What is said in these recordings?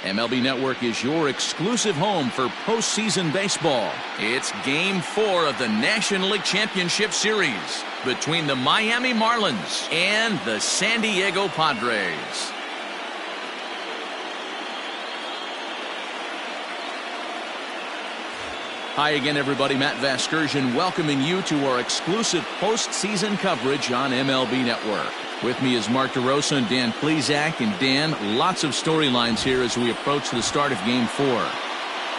MLB Network is your exclusive home for postseason baseball. It's Game 4 of the National League Championship Series between the Miami Marlins and the San Diego Padres. Hi again, everybody. Matt Vasgersian welcoming you to our exclusive postseason coverage on MLB Network. With me is Mark DeRosa and Dan Plesac. And Dan, lots of storylines here as we approach the start of Game 4.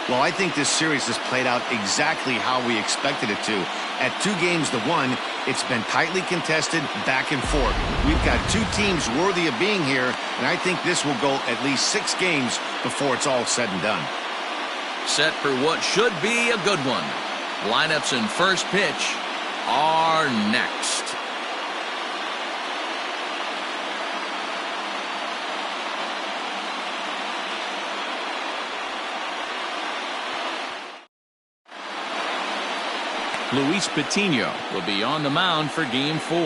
Well, I think this series has played out exactly how we expected it to. At 2 games to 1, it's been tightly contested, back and forth. We've got 2 teams worthy of being here, and I think this will go at least 6 games before it's all said and done. Set for what should be a good one. Lineups and first pitch are next. Luis Patino will be on the mound for Game 4.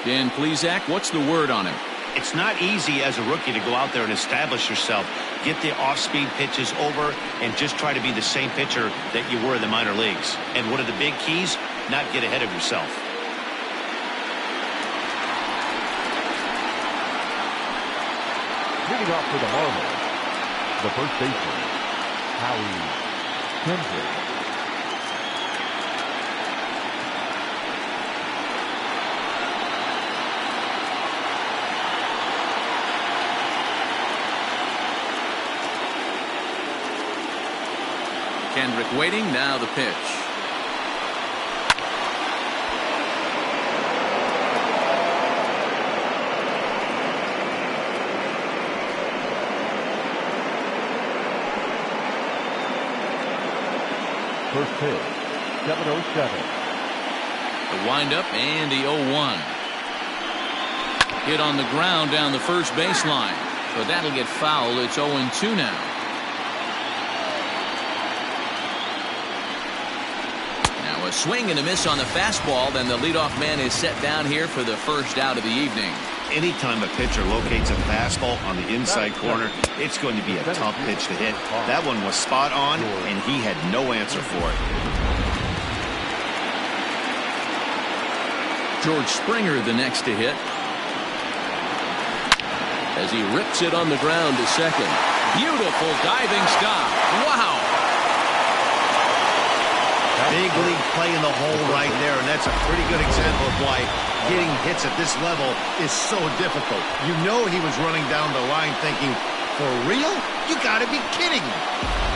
Dan Plesac, what's the word on him? It's not easy as a rookie to go out there and establish yourself, get the off-speed pitches over, and just try to be the same pitcher that you were in the minor leagues. And one of the big keys, not get ahead of yourself. Leading off for the Marlins, the first baseman, Howie Kendrick. Kendrick waiting, now the pitch. First pitch, 7-0-7. The windup and the 0-1. Hit on the ground down the first baseline. So that'll get fouled. It's 0-2 now. A swing and a miss on the fastball. Then the leadoff man is set down here for the first out of the evening. Anytime a pitcher locates a fastball on the inside corner, it's going to be a tough pitch to hit. That one was spot on, and he had no answer for it. George Springer the next to hit. As he rips it on the ground to second. Beautiful diving stop. Wow. Big league play in the hole right there, and that's a pretty good example of why getting hits at this level is so difficult. You know he was running down the line thinking, for real? You gotta be kidding me.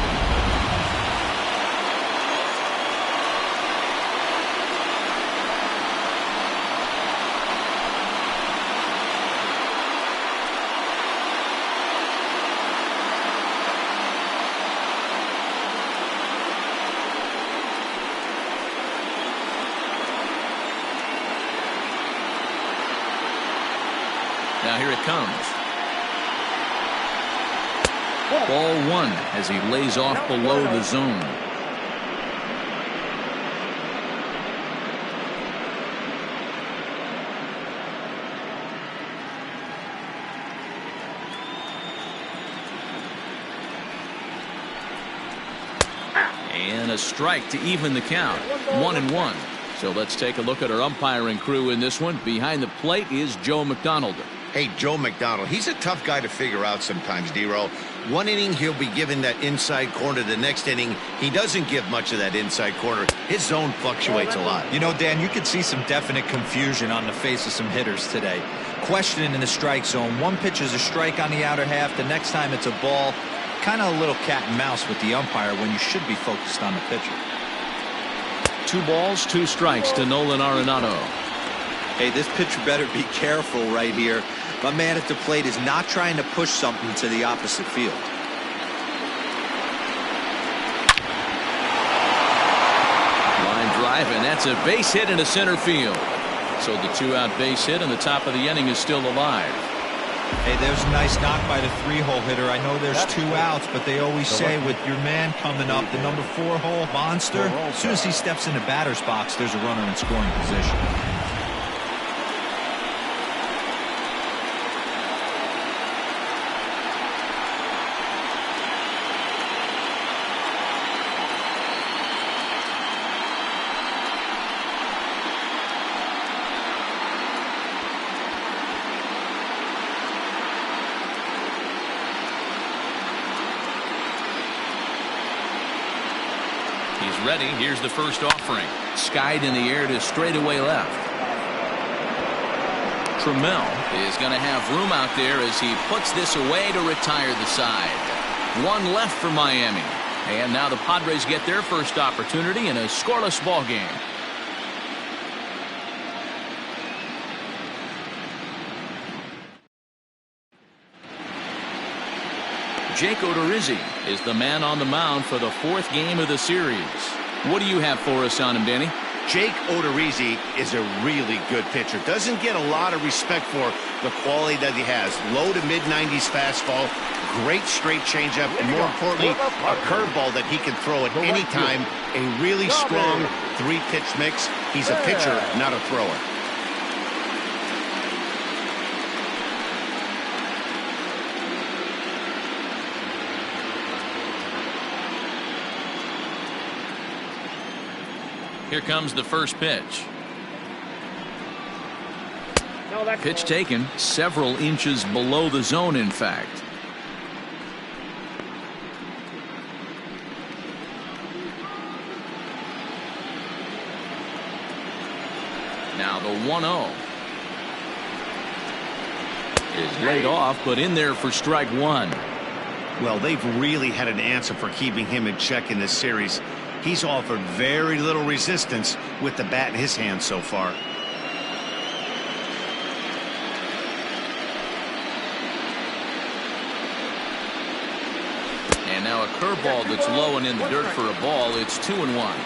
Now here it comes. Ball 1 as he lays off below the zone. And a strike to even the count. 1-1. So let's take a look at our umpiring crew in this one. Behind the plate is Joe McDonald. Hey, Joe McDonald, he's a tough guy to figure out sometimes, D-Row. One inning, he'll be given that inside corner. The next inning, he doesn't give much of that inside corner. His zone fluctuates a lot. You know, Dan, you could see some definite confusion on the face of some hitters today. Questioning in the strike zone. One pitch is a strike on the outer half. The next time it's a ball. Kind of a little cat and mouse with the umpire when you should be focused on the pitcher. 2 balls, 2 strikes to Nolan Arenado. Hey, this pitcher better be careful right here. My man at the plate is not trying to push something to the opposite field. Line drive, and that's a base hit into center field. So the 2-out base hit, and the top of the inning is still alive. Hey, there's a nice knock by the 3-hole hitter. I know there's 2 outs, but they always say with your man coming up, the number 4-hole monster, as soon as he steps in the batter's box, there's a runner in scoring position. ready. Here's the first offering. Skied in the air to straightaway left. Trammell is going to have room out there as he puts this away to retire the side. One left for Miami. And now the Padres get their first opportunity in a scoreless ball game. Jake Odorizzi is the man on the mound for the fourth game of the series. What do you have for us on him, Danny? Jake Odorizzi is a really good pitcher. Doesn't get a lot of respect for the quality that he has. Low to mid-90s fastball, great straight changeup, and more importantly, a curveball that he can throw at any time. A really strong three-pitch mix. He's a pitcher, not a thrower. Here comes the first pitch. Pitch taken several inches below the zone, in fact. Now the 1-0 is laid off, but in there for strike one. Well, they've really had an answer for keeping him in check in this series. He's offered very little resistance with the bat in his hand so far. And now a curveball that's low and in the dirt for a ball. It's 2-1.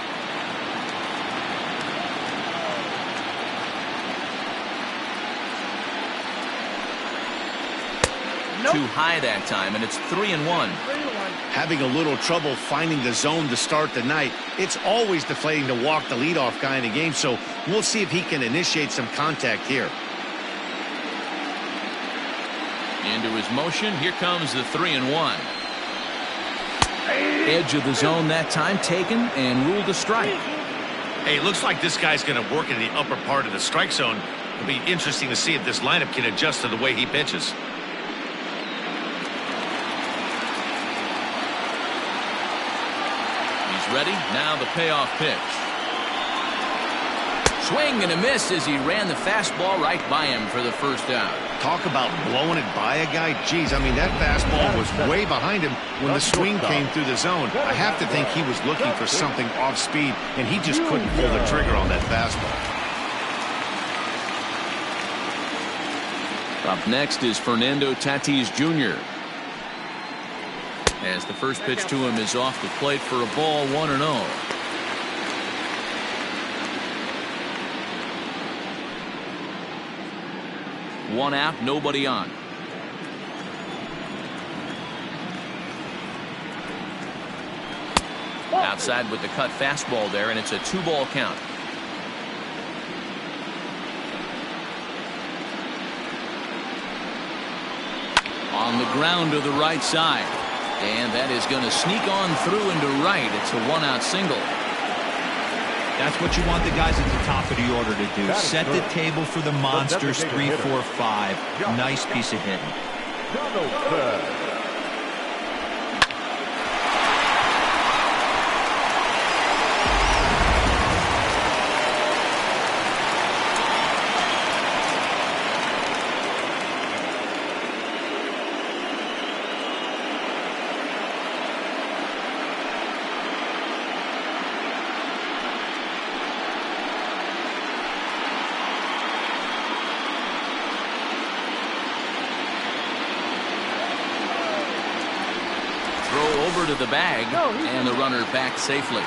Too high that time, and it's 3-1. Having a little trouble finding the zone to start the night. It's always deflating to walk the leadoff guy in a game, so we'll see if he can initiate some contact here. Into his motion. Here comes the 3-1. Edge of the zone that time taken and ruled a strike. Hey, looks like this guy's going to work in the upper part of the strike zone. It'll be interesting to see if this lineup can adjust to the way he pitches. Ready? Now the payoff pitch. Swing and a miss as he ran the fastball right by him for the first out. Talk about blowing it by a guy. Geez, I mean, that fastball was way behind him when the swing came through the zone. I have to think he was looking for something off speed, and he just couldn't pull the trigger on that fastball. Up next is Fernando Tatis Jr. As the first pitch to him is off the plate for a ball, 1-0. One out, nobody on. Outside with the cut fastball there, and it's a 2-ball count. On the ground to the right side. And that is going to sneak on through into right. It's a 1-out single. That's what you want the guys at the top of the order to do. Set the table for the monsters. 3, 4, 5. Nice piece of hitting. Over to the bag, and the runner back safely.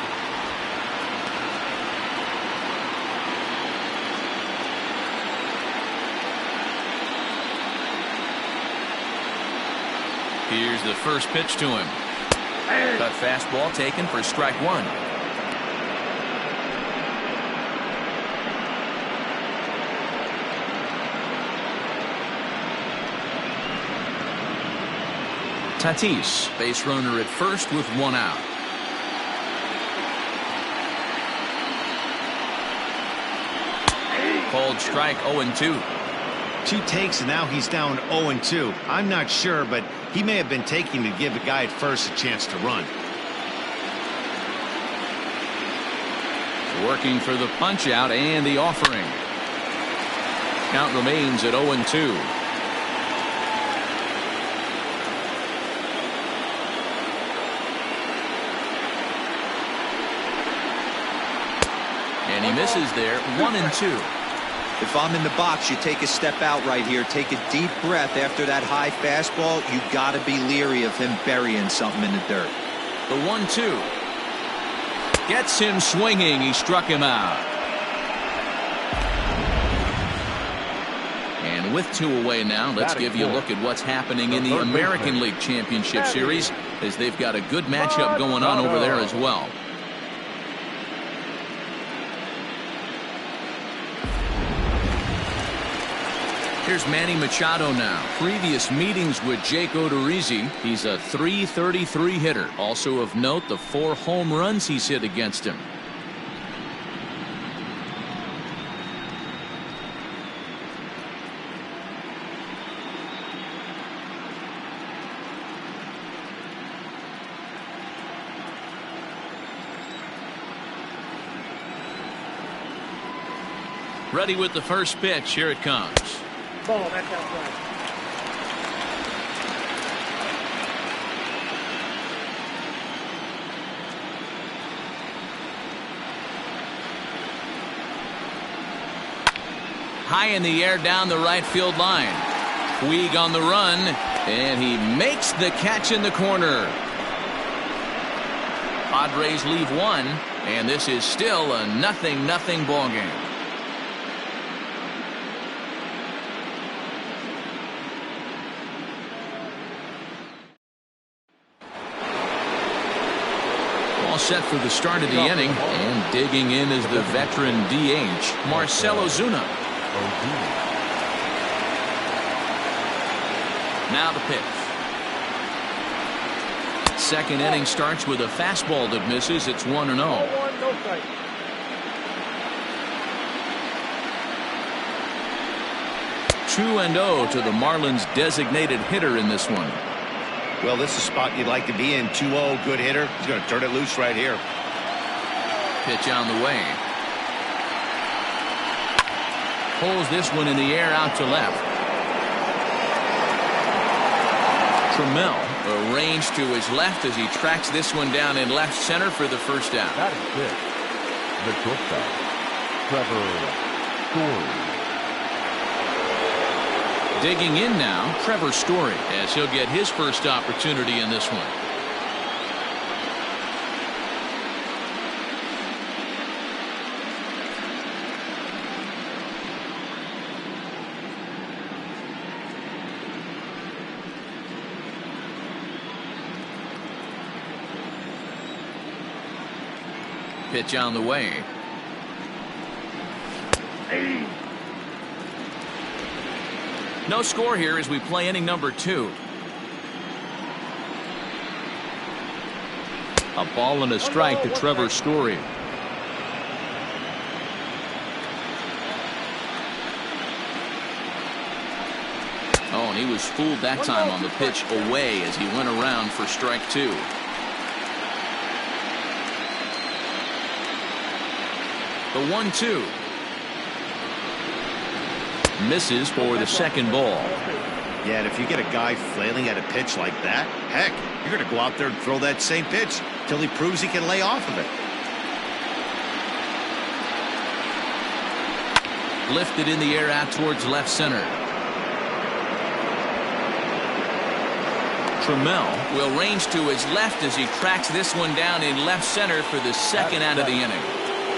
Here's the first pitch to him. Cut fastball taken for strike one. Tatis, base runner at first with 1 out. Called strike 0-2. 2 takes, and now he's down 0-2. I'm not sure, but he may have been taking to give the guy at first a chance to run. Working for the punch out and the offering. Count remains at 0-2. And he misses there. 1-2. If I'm in the box, you take a step out right here. Take a deep breath after that high fastball. You got to be leery of him burying something in the dirt. The 1-2. Gets him swinging. He struck him out. And with 2 away now, let's give you a look at what's happening in the American League Championship Series, as they've got a good matchup going on over there as well. Here's Manny Machado now. Previous meetings with Jake Odorizzi, he's a .333 hitter. Also of note, the 4 home runs he's hit against him. Ready with the first pitch. Here it comes. Ball, that's outside. High in the air down the right field line. Puig on the run, and he makes the catch in the corner. Padres leave 1, and this is still a 0-0 ball game. Set for the start of the inning, and digging in is the veteran DH Marcell Ozuna. Now the pitch. Second inning starts with a fastball that misses. It's 1-0. 2-0 to the Marlins designated hitter in this one. Well, this is a spot you'd like to be in. 2-0, good hitter. He's going to turn it loose right here. Pitch on the way. Pulls this one in the air out to left. Trammell arranged to his left as he tracks this one down in left center for the first out. That is it. The shortstop, Trevor Story. Digging in now, Trevor Story, as he'll get his first opportunity in this one. Pitch on the way. No score here as we play inning number 2. A ball and a strike to Trevor Story. Oh, and he was fooled that time on the pitch away as he went around for strike 2. The 1-2. Misses for the second ball. Yeah, and if you get a guy flailing at a pitch like that, heck, you're going to go out there and throw that same pitch till he proves he can lay off of it. Lifted in the air out towards left center. Trammell will range to his left as he tracks this one down in left center for the second out of the inning.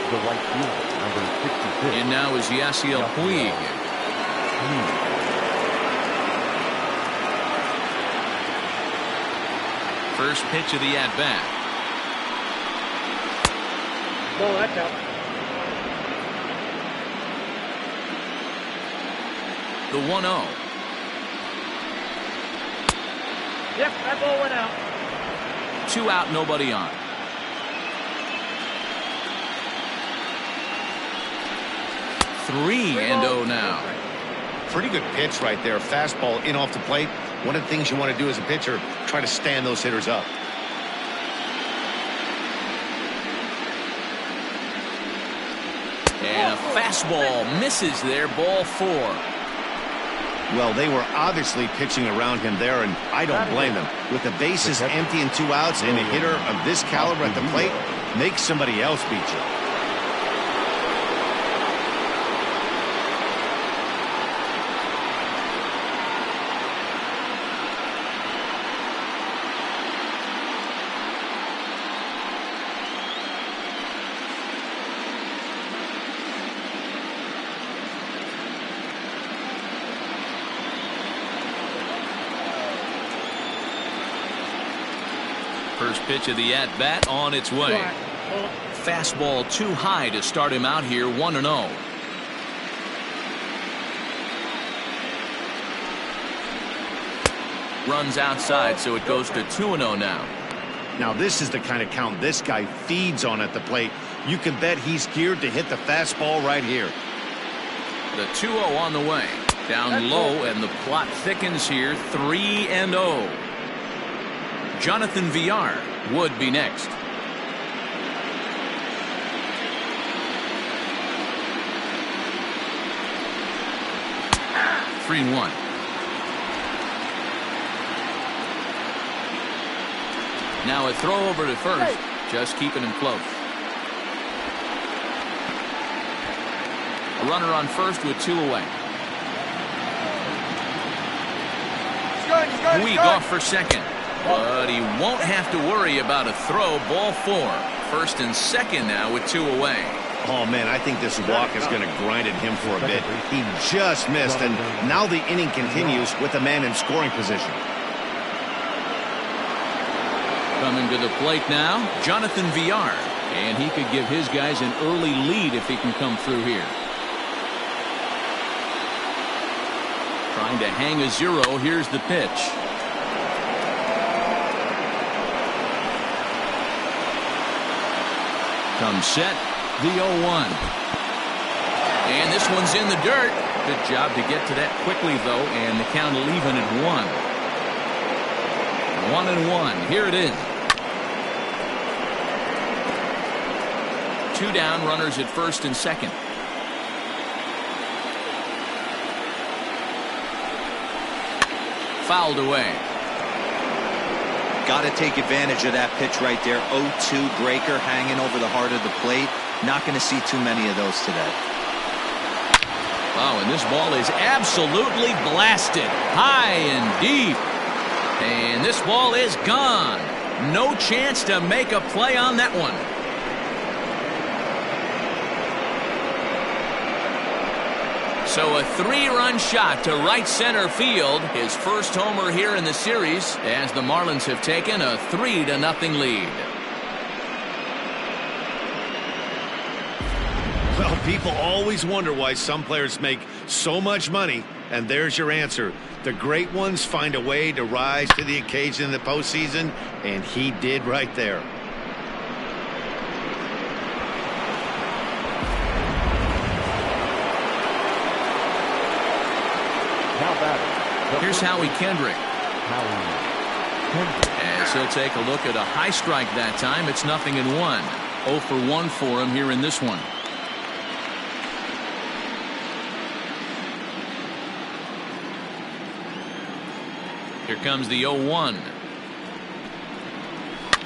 The right fielder, number 66. And now is Yasiel Puig. First pitch of the at-bat. Ball, that's out. The 1-0. Yep, that ball went out. 2 out, nobody on. Three and 0 now. Pretty good pitch right there. Fastball in off the plate. One of the things you want to do as a pitcher, try to stand those hitters up. Fastball misses there, ball 4. Well, they were obviously pitching around him there, and I don't blame them. With the bases empty and 2 outs, and a hitter of this caliber at the plate, make somebody else beat you. First pitch of the at-bat on its way. Fastball too high to start him out here, 1-0. Runs outside, so it goes to 2-0 now. Now this is the kind of count this guy feeds on at the plate. You can bet he's geared to hit the fastball right here. The 2-0 on the way. Down low, and the plot thickens here, 3-0. Jonathan Villar would be next. Three and 1. Now a throw over to first, just keeping him close. A runner on first with 2 away. Weak off for second. But he won't have to worry about a throw. Ball 4. First and second now with 2 away. Oh, man, I think this walk is going to grind at him for a bit. He just missed, and now the inning continues with a man in scoring position. Coming to the plate now, Jonathan Villar. And he could give his guys an early lead if he can come through here. Trying to hang a 0. Here's the pitch. Comes set, the 0-1. And this one's in the dirt. Good job to get to that quickly, though, and the count will even at 1. 1-1. Here it is. 2 down, runners at first and second. Fouled away. Got to take advantage of that pitch right there. 0-2 breaker hanging over the heart of the plate. Not going to see too many of those today. Oh, and this ball is absolutely blasted. High and deep. And this ball is gone. No chance to make a play on that one. So a 3-run shot to right center field. His first homer here in the series as the Marlins have taken a 3-0 lead. Well, people always wonder why some players make so much money, and there's your answer. The great ones find a way to rise to the occasion in the postseason, and he did right there. Here's Howie Kendrick. As he'll take a look at a high strike that time. It's 0-1. 0 for 1 for him here in this one. Here comes the 0-1.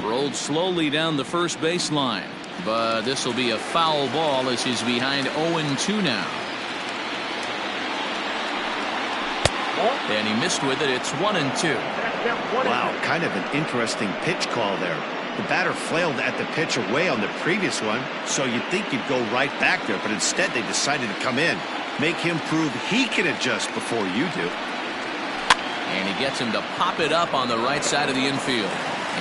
Rolled slowly down the first baseline. But this will be a foul ball as he's behind 0-2 now. And he missed with it. It's 1-2. Wow, kind of an interesting pitch call there. The batter flailed at the pitch away on the previous one, so you'd think you'd go right back there, but instead they decided to come in, make him prove he can adjust before you do. And he gets him to pop it up on the right side of the infield.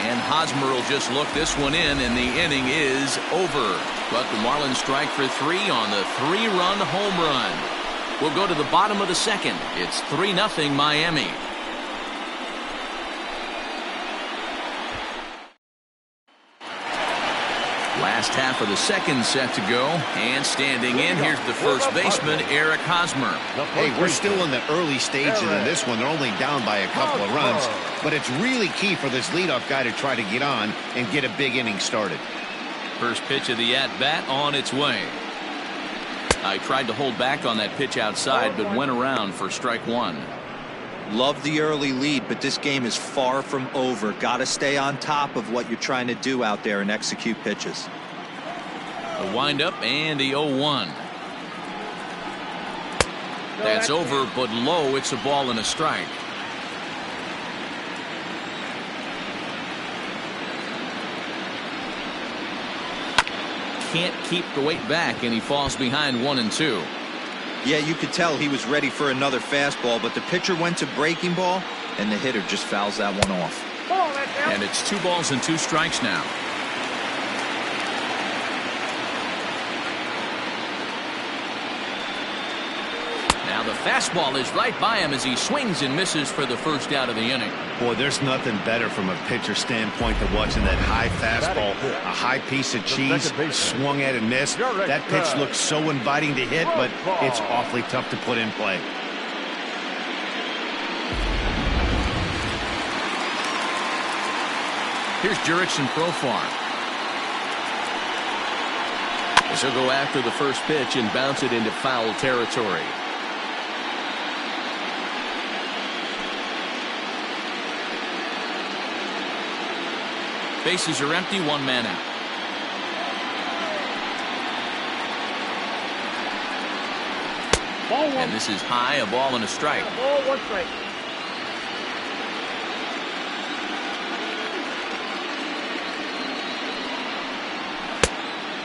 And Hosmer will just look this one in, and the inning is over. But the Marlins strike for 3 on the 3-run home run. We'll go to the bottom of the second. It's 3-0 Miami. Last half of the second set to go. And standing in, here's the first baseman, Eric Hosmer. Hey, we're still in the early stages in this one. They're only down by a couple of runs. But it's really key for this leadoff guy to try to get on and get a big inning started. First pitch of the at-bat on its way. I tried to hold back on that pitch outside, but went around for strike one. Love the early lead, but this game is far from over. Got to stay on top of what you're trying to do out there and execute pitches. The windup and the 0-1. That's over, but low. It's a ball and a strike. Can't keep the weight back, and he falls behind 1-2. Yeah, you could tell he was ready for another fastball, but the pitcher went to breaking ball, and the hitter just fouls that one off. And it's 2 balls and 2 strikes now. Now the fastball is right by him as he swings and misses for the first out of the inning. Boy, there's nothing better from a pitcher standpoint than watching that high fastball. A high piece of cheese, swung at and missed. That pitch looks so inviting to hit, but it's awfully tough to put in play. Here's Jurickson Profar. He'll go after the first pitch and bounce it into foul territory. Bases are empty, 1 man out. And this is high, a ball and a strike. Ball, 1 strike.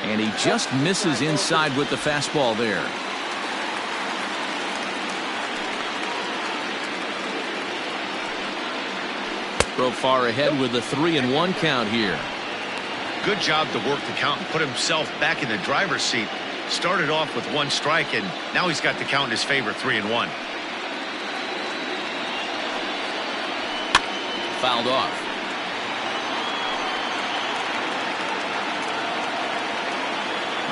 And he just misses inside with the fastball there. Far ahead with the 3-1 count here. Good job to work the count and put himself back in the driver's seat. Started off with 1 strike, and now he's got the count in his favor, 3-1. Fouled off.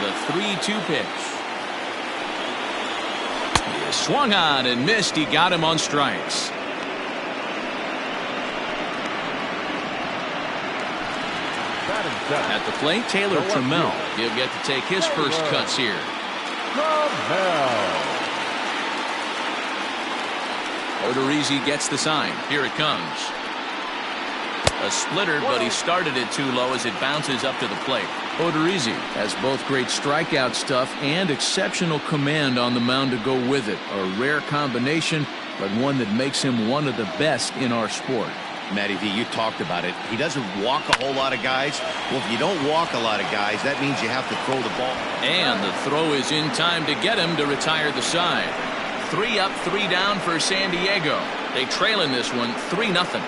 The 3-2 pitch. He swung on and missed. He got him on strikes. At the plate, Taylor Trammell. He'll get to take his first cuts here. Odorizzi gets the sign. Here it comes. A splitter, but he started it too low as it bounces up to the plate. Odorizzi has both great strikeout stuff and exceptional command on the mound to go with it. A rare combination, but one that makes him one of the best in our sport. Matty V, you talked about it. He doesn't walk a whole lot of guys. Well, if you don't walk a lot of guys, that means you have to throw the ball. And the throw is in time to get him to retire the side. 3 up, 3 down for San Diego. They trail in this one 3-0.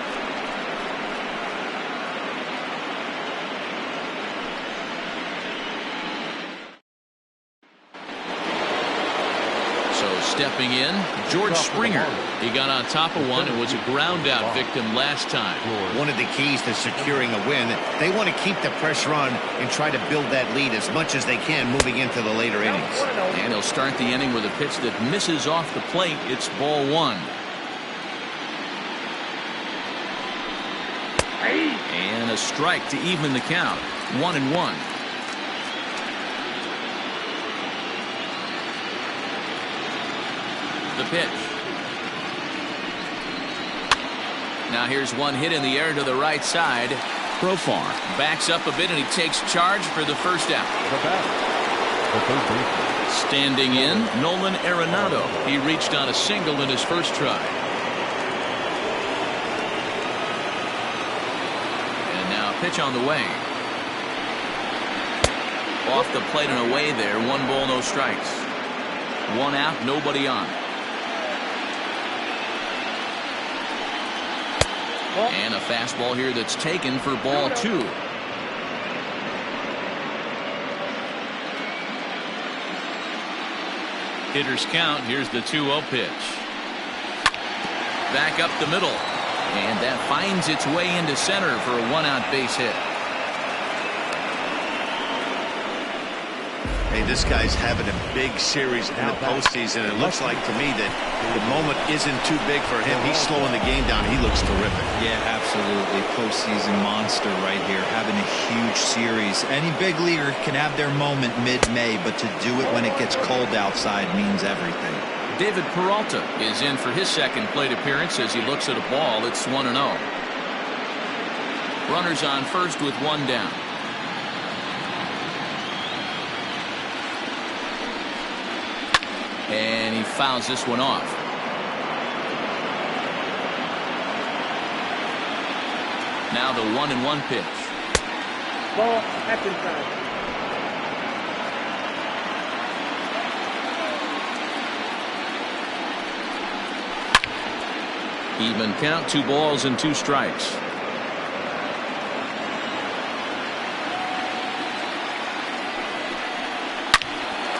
Stepping in, George Springer. He got on top of one and was a ground out victim last time. One of the keys to securing a win, they want to keep the pressure on and try to build that lead as much as they can moving into the later innings. And he'll start the inning with a pitch that misses off the plate. It's ball 1. And a strike to even the count. 1-1. The pitch. Now here's one hit in the air to the right side. Profar backs up a bit and he takes charge for the first out. Standing in, Nolan Arenado. He reached on a single in his first try. And now a pitch on the way. Off the plate and away there. 1 ball, no strikes. 1 out, nobody on. And a fastball here that's taken for ball 2. Hitters count. Here's the 2-0 pitch. Back up the middle. And that finds its way into center for a 1-out base hit. Hey, this guy's having a big series in the postseason. It looks like to me that the moment isn't too big for him. He's slowing the game down. He looks terrific. Yeah, absolutely. Postseason monster right here, having a huge series. Any big leaguer can have their moment mid-May, but to do it when it gets cold outside means everything. David Peralta is in for his second plate appearance as he looks at a ball. It's 1-0. Runners on first with one down. And he fouls this one off. Now the 1-1 pitch. Ball, that's inside. Even count, 2 balls and 2 strikes.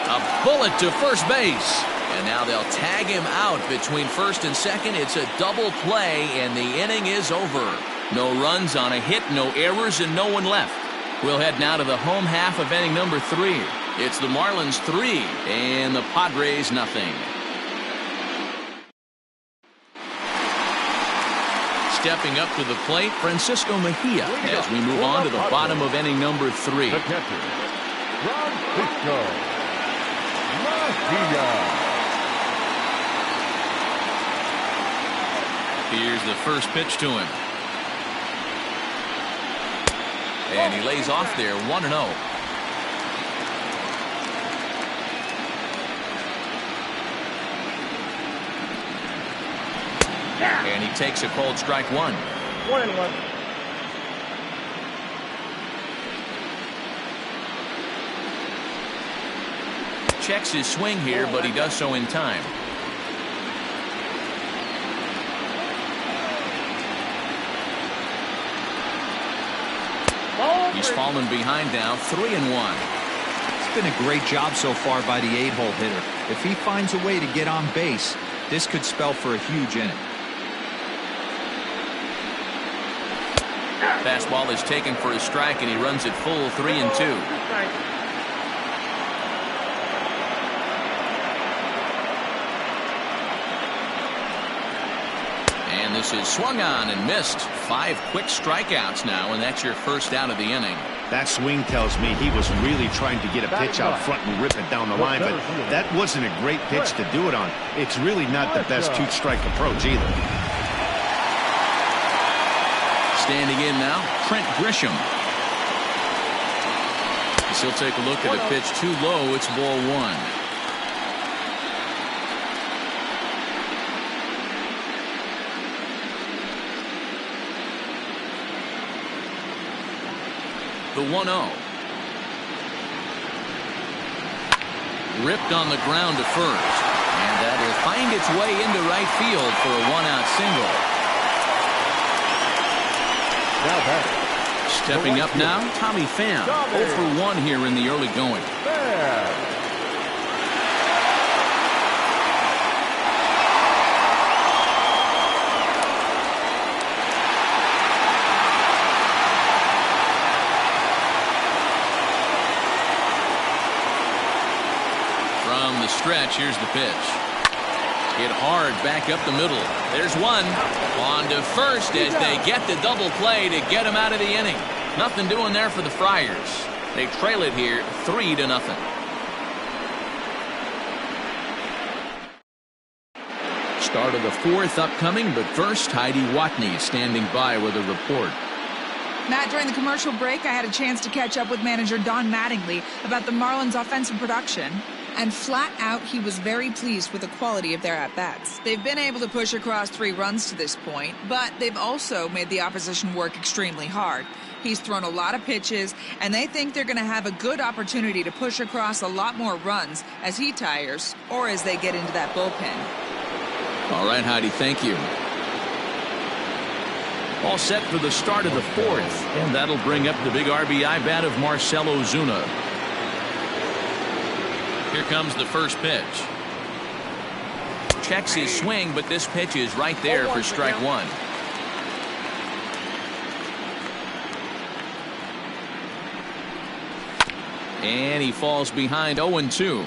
A bullet to first base. And now they'll tag him out between first and second. It's a double play, and the inning is over. No runs on a hit, no errors, and no one left. We'll head now to the home half of inning number 3. It's the Marlins 3 and the Padres nothing. Stepping up to the plate, Francisco Mejia, as we move on to the bottom of inning number 3. The catcher, Francisco Mejia. Here's the first pitch to him. And he lays off there, 1-0. And he takes a cold strike 1. 1-1. Checks his swing here, but he does so in time. He's fallen behind now, 3-1. It's been a great job so far by the 8-hole hitter. If he finds a way to get on base, this could spell for a huge inning. Fastball is taken for a strike, and he runs it full, 3-2. And this is swung on and missed. 5 quick strikeouts now, and that's your first out of the inning. That swing tells me he was really trying to get a pitch out front and rip it down the line, but that wasn't a great pitch to do it on. It's really not the best 2-strike approach either. Standing in now, Trent Grisham. As he'll take a look at a pitch too low. It's ball 1. The 1-0. Ripped on the ground to first. And that'll find its way into right field for a 1-out single. Now batting. Stepping up now, Tommy Pham. 0 for 1 here in the early going. From the stretch, here's the pitch. Hit hard back up the middle. There's one. On to first as they get the double play to get him out of the inning. Nothing doing there for the Friars. They trail it here 3-0. Start of the 4th upcoming, but first Heidi Watney standing by with a report. Matt, during the commercial break, I had a chance to catch up with manager Don Mattingly about the Marlins' offensive production. And flat out, he was very pleased with the quality of their at-bats. They've been able to push across 3 runs to this point, but they've also made the opposition work extremely hard. He's thrown a lot of pitches, and they think they're going to have a good opportunity to push across a lot more runs as he tires or as they get into that bullpen. All right, Heidi, thank you. All set for the start of the 4th, and that'll bring up the big RBI bat of Marcell Ozuna. Here comes the first pitch. Checks his swing, but this pitch is right there for strike 1. And he falls behind 0-2.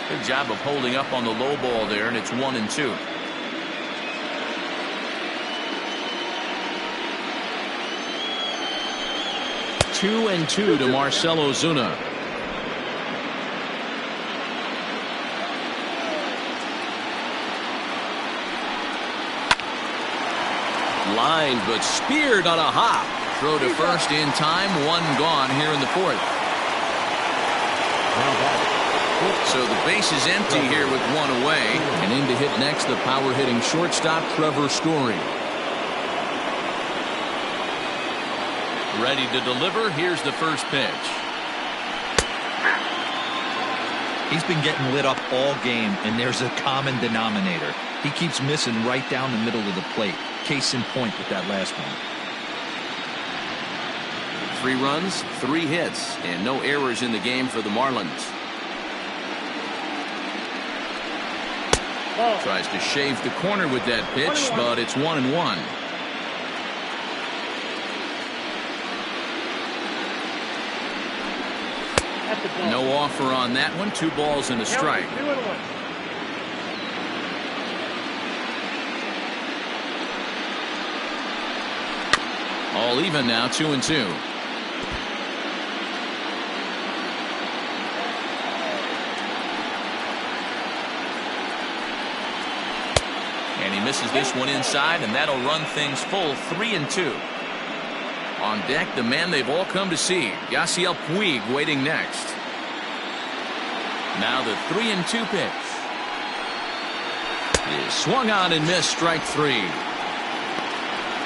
Good job of holding up on the low ball there, and it's 1-2. Two and two to Marcell Ozuna. Line, but speared on a hop. Throw to first in time. One gone here in the fourth. So the base is empty here with one away. And in to hit next, the power hitting shortstop Trevor Story. Ready to deliver. Here's the first pitch. He's been getting lit up all game, and there's a common denominator. He keeps missing right down the middle of the plate. Case in point with that last one. 3 runs, 3 hits, and no errors in the game for the Marlins. Tries to shave the corner with that pitch, but it's 1-1. No offer on that one. 2 balls and a strike. All even now, 2-2. And he misses this one inside, and that'll run things full. 3-2. On deck, the man they've all come to see, Yasiel Puig, waiting next. Now the 3-2 pitch. Is swung on and missed. Strike 3.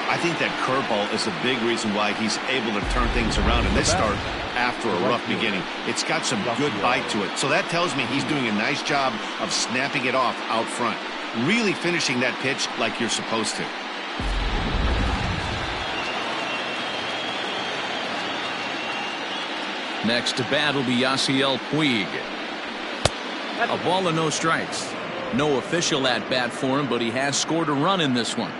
I think that curveball is a big reason why he's able to turn things around in this start after a rough beginning. It's got some good bite to it. So that tells me he's doing a nice job of snapping it off out front. Really finishing that pitch like you're supposed to. Next to bat will be Yasiel Puig. A ball and no strikes. No official at bat for him, but he has scored a run in this one.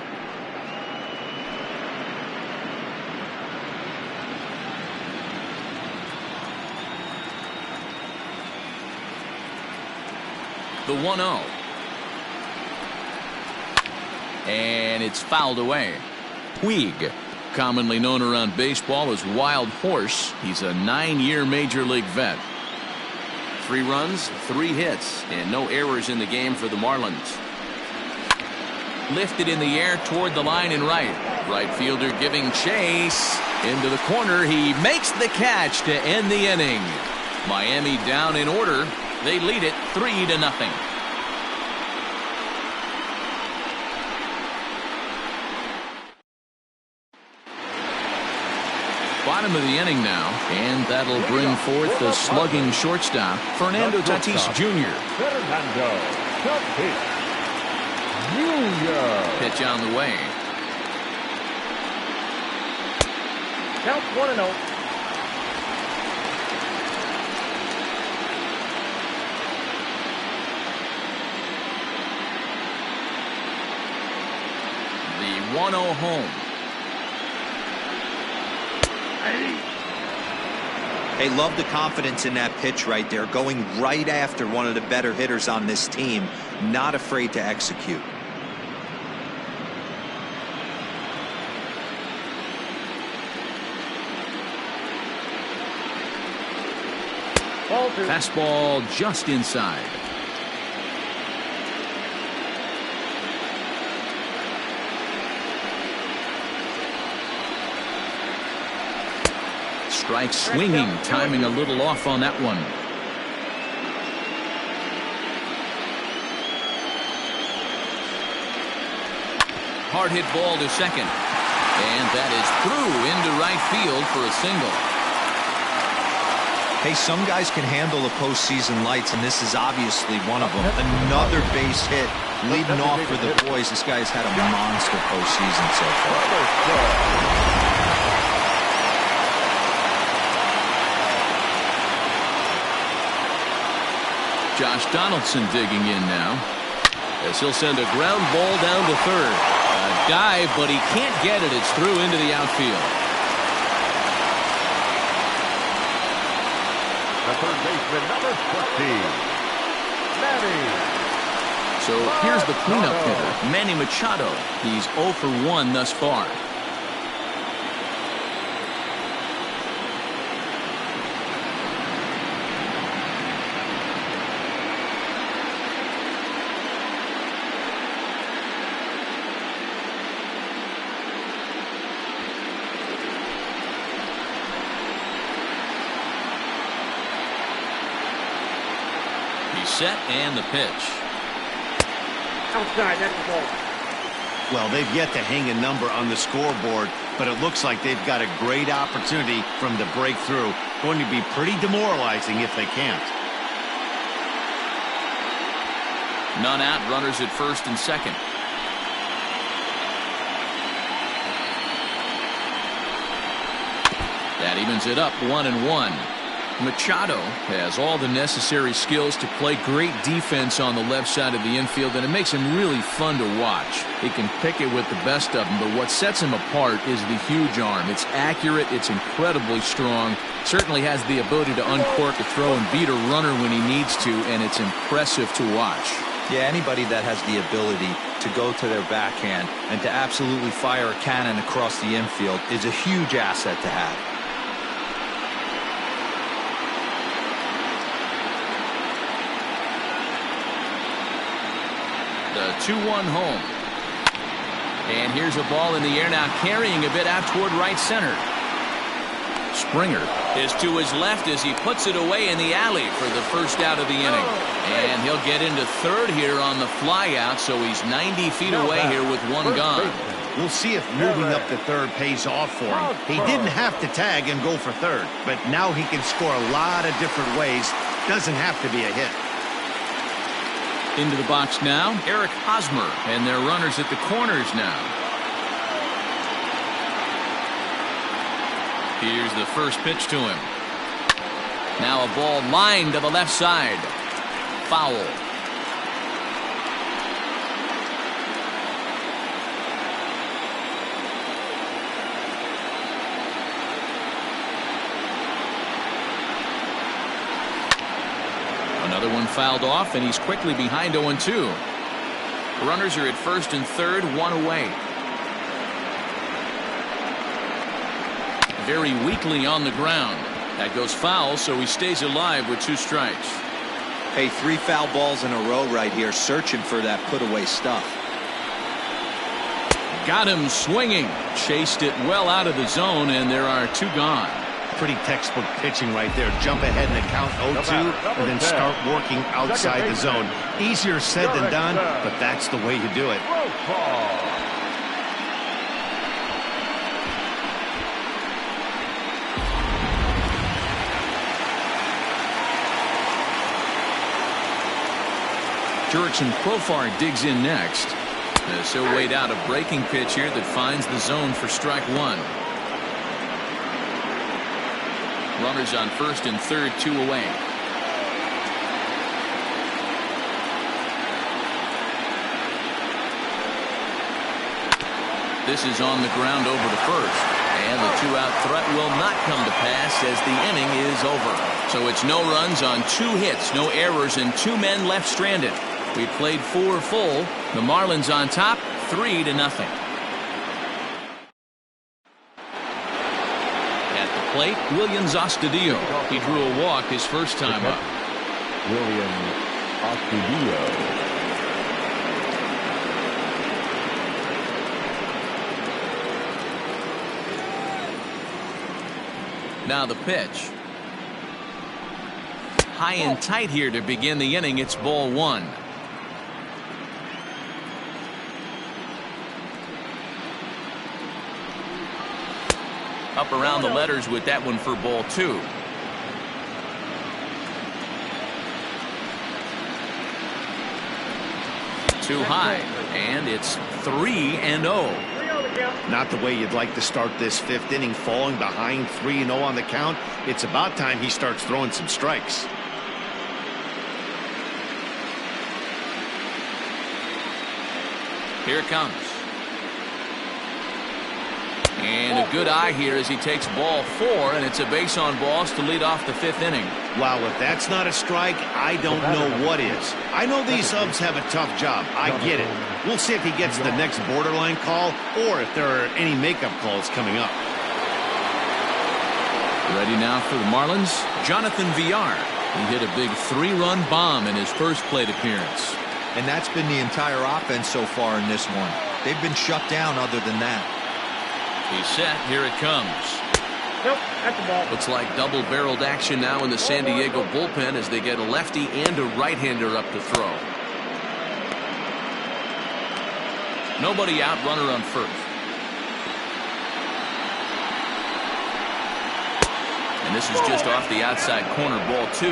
The 1-0. And it's fouled away. Puig, commonly known around baseball as Wild Horse. He's a 9-year Major League vet. 3 runs, 3 hits, and no errors in the game for the Marlins. Lifted in the air toward the line and right. Right fielder giving chase. Into the corner. He makes the catch to end the inning. Miami down in order. They lead it 3-0. Bottom of the inning now, and that'll bring forth the slugging shortstop, Fernando Tatis Jr. Fernando Tatis Jr. Pitch on the way. Count 1-0. The 1-0 home. Hey, love the confidence in that pitch right there. Going right after one of the better hitters on this team. Not afraid to execute. Fastball just inside. Strike swinging, timing a little off on that one. Hard hit ball to second. And that is through into right field for a single. Hey, some guys can handle the postseason lights, and this is obviously one of them. Another base hit leading off for the boys. This guy's had a monster postseason so far. Josh Donaldson digging in now. as he'll send a ground ball down to third. A dive, but he can't get it. It's through into the outfield. The third baseman, number 20, Manny. So here's the cleanup hitter, Manny Machado. He's 0 for 1 thus far. He's set and the pitch. Outside, that's the ball. Well, they've yet to hang a number on the scoreboard, but it looks like they've got a great opportunity from the breakthrough. Going to be pretty demoralizing if they can't. None out, runners at first and second. That evens it up 1-1. Machado has all the necessary skills to play great defense on the left side of the infield, and it makes him really fun to watch. He can pick it with the best of them, but what sets him apart is the huge arm. It's accurate, it's incredibly strong, certainly has the ability to uncork a throw and beat a runner when he needs to, and it's impressive to watch. Yeah, anybody that has the ability to go to their backhand and to absolutely fire a cannon across the infield is a huge asset to have. The 2-1 home. And here's a ball in the air now, carrying a bit out toward right center. Springer is to his left as he puts it away in the alley for the first out of the inning. And he'll get into third here on the fly out, so he's 90 feet away here with one gone. We'll see if moving up to third pays off for him. He didn't have to tag and go for third, but now he can score a lot of different ways. Doesn't have to be a hit. Into the box now, Eric Hosmer, and their runners at the corners now. Here's the first pitch to him. Now a ball lined to the left side. Foul. Another one fouled off, and he's quickly behind 0-2. Runners are at first and third, one away. Very weakly on the ground. That goes foul, so he stays alive with 2 strikes. Hey, 3 foul balls in a row right here, searching for that put-away stuff. Got him swinging. Chased it well out of the zone, and there are 2 gone. Pretty textbook pitching right there. Jump ahead in the count 0-2 and then start working outside the zone. Easier said than done, but that's the way you do it. Jurickson Profar digs in next. As he'll wait out a breaking pitch here that finds the zone for strike 1. Runners on first and third, 2 away. This is on the ground over to first. And the 2-out threat will not come to pass as the inning is over. So it's no runs on 2 hits, no errors, and 2 men left stranded. We played 4 full. The Marlins on top, 3-0. Plate, Williams Astudillo. He drew a walk his first time up. Williams Astudillo. Now the pitch. High and tight here to begin the inning. It's ball 1. Up around the letters with that one for ball 2. Too high, and it's 3-0. Not the way you'd like to start this 5th inning, falling behind 3-0 on the count. It's about time he starts throwing some strikes. Here it comes. And a good eye here as he takes ball 4, and it's a base on balls to lead off the 5th inning. Wow, if that's not a strike, I don't know what is. I know these subs have a tough job. I get it. We'll see if he gets the next borderline call or if there are any makeup calls coming up. Ready now for the Marlins, Jonathan Villar. He hit a big 3-run bomb in his first plate appearance. And that's been the entire offense so far in this one. They've been shut down other than that. He's set. Here it comes. Nope, that's the ball. Looks like double-barreled action now in the San Diego bullpen as they get a lefty and a right-hander up to throw. Nobody out, runner on first. And this is just off the outside corner, ball 2.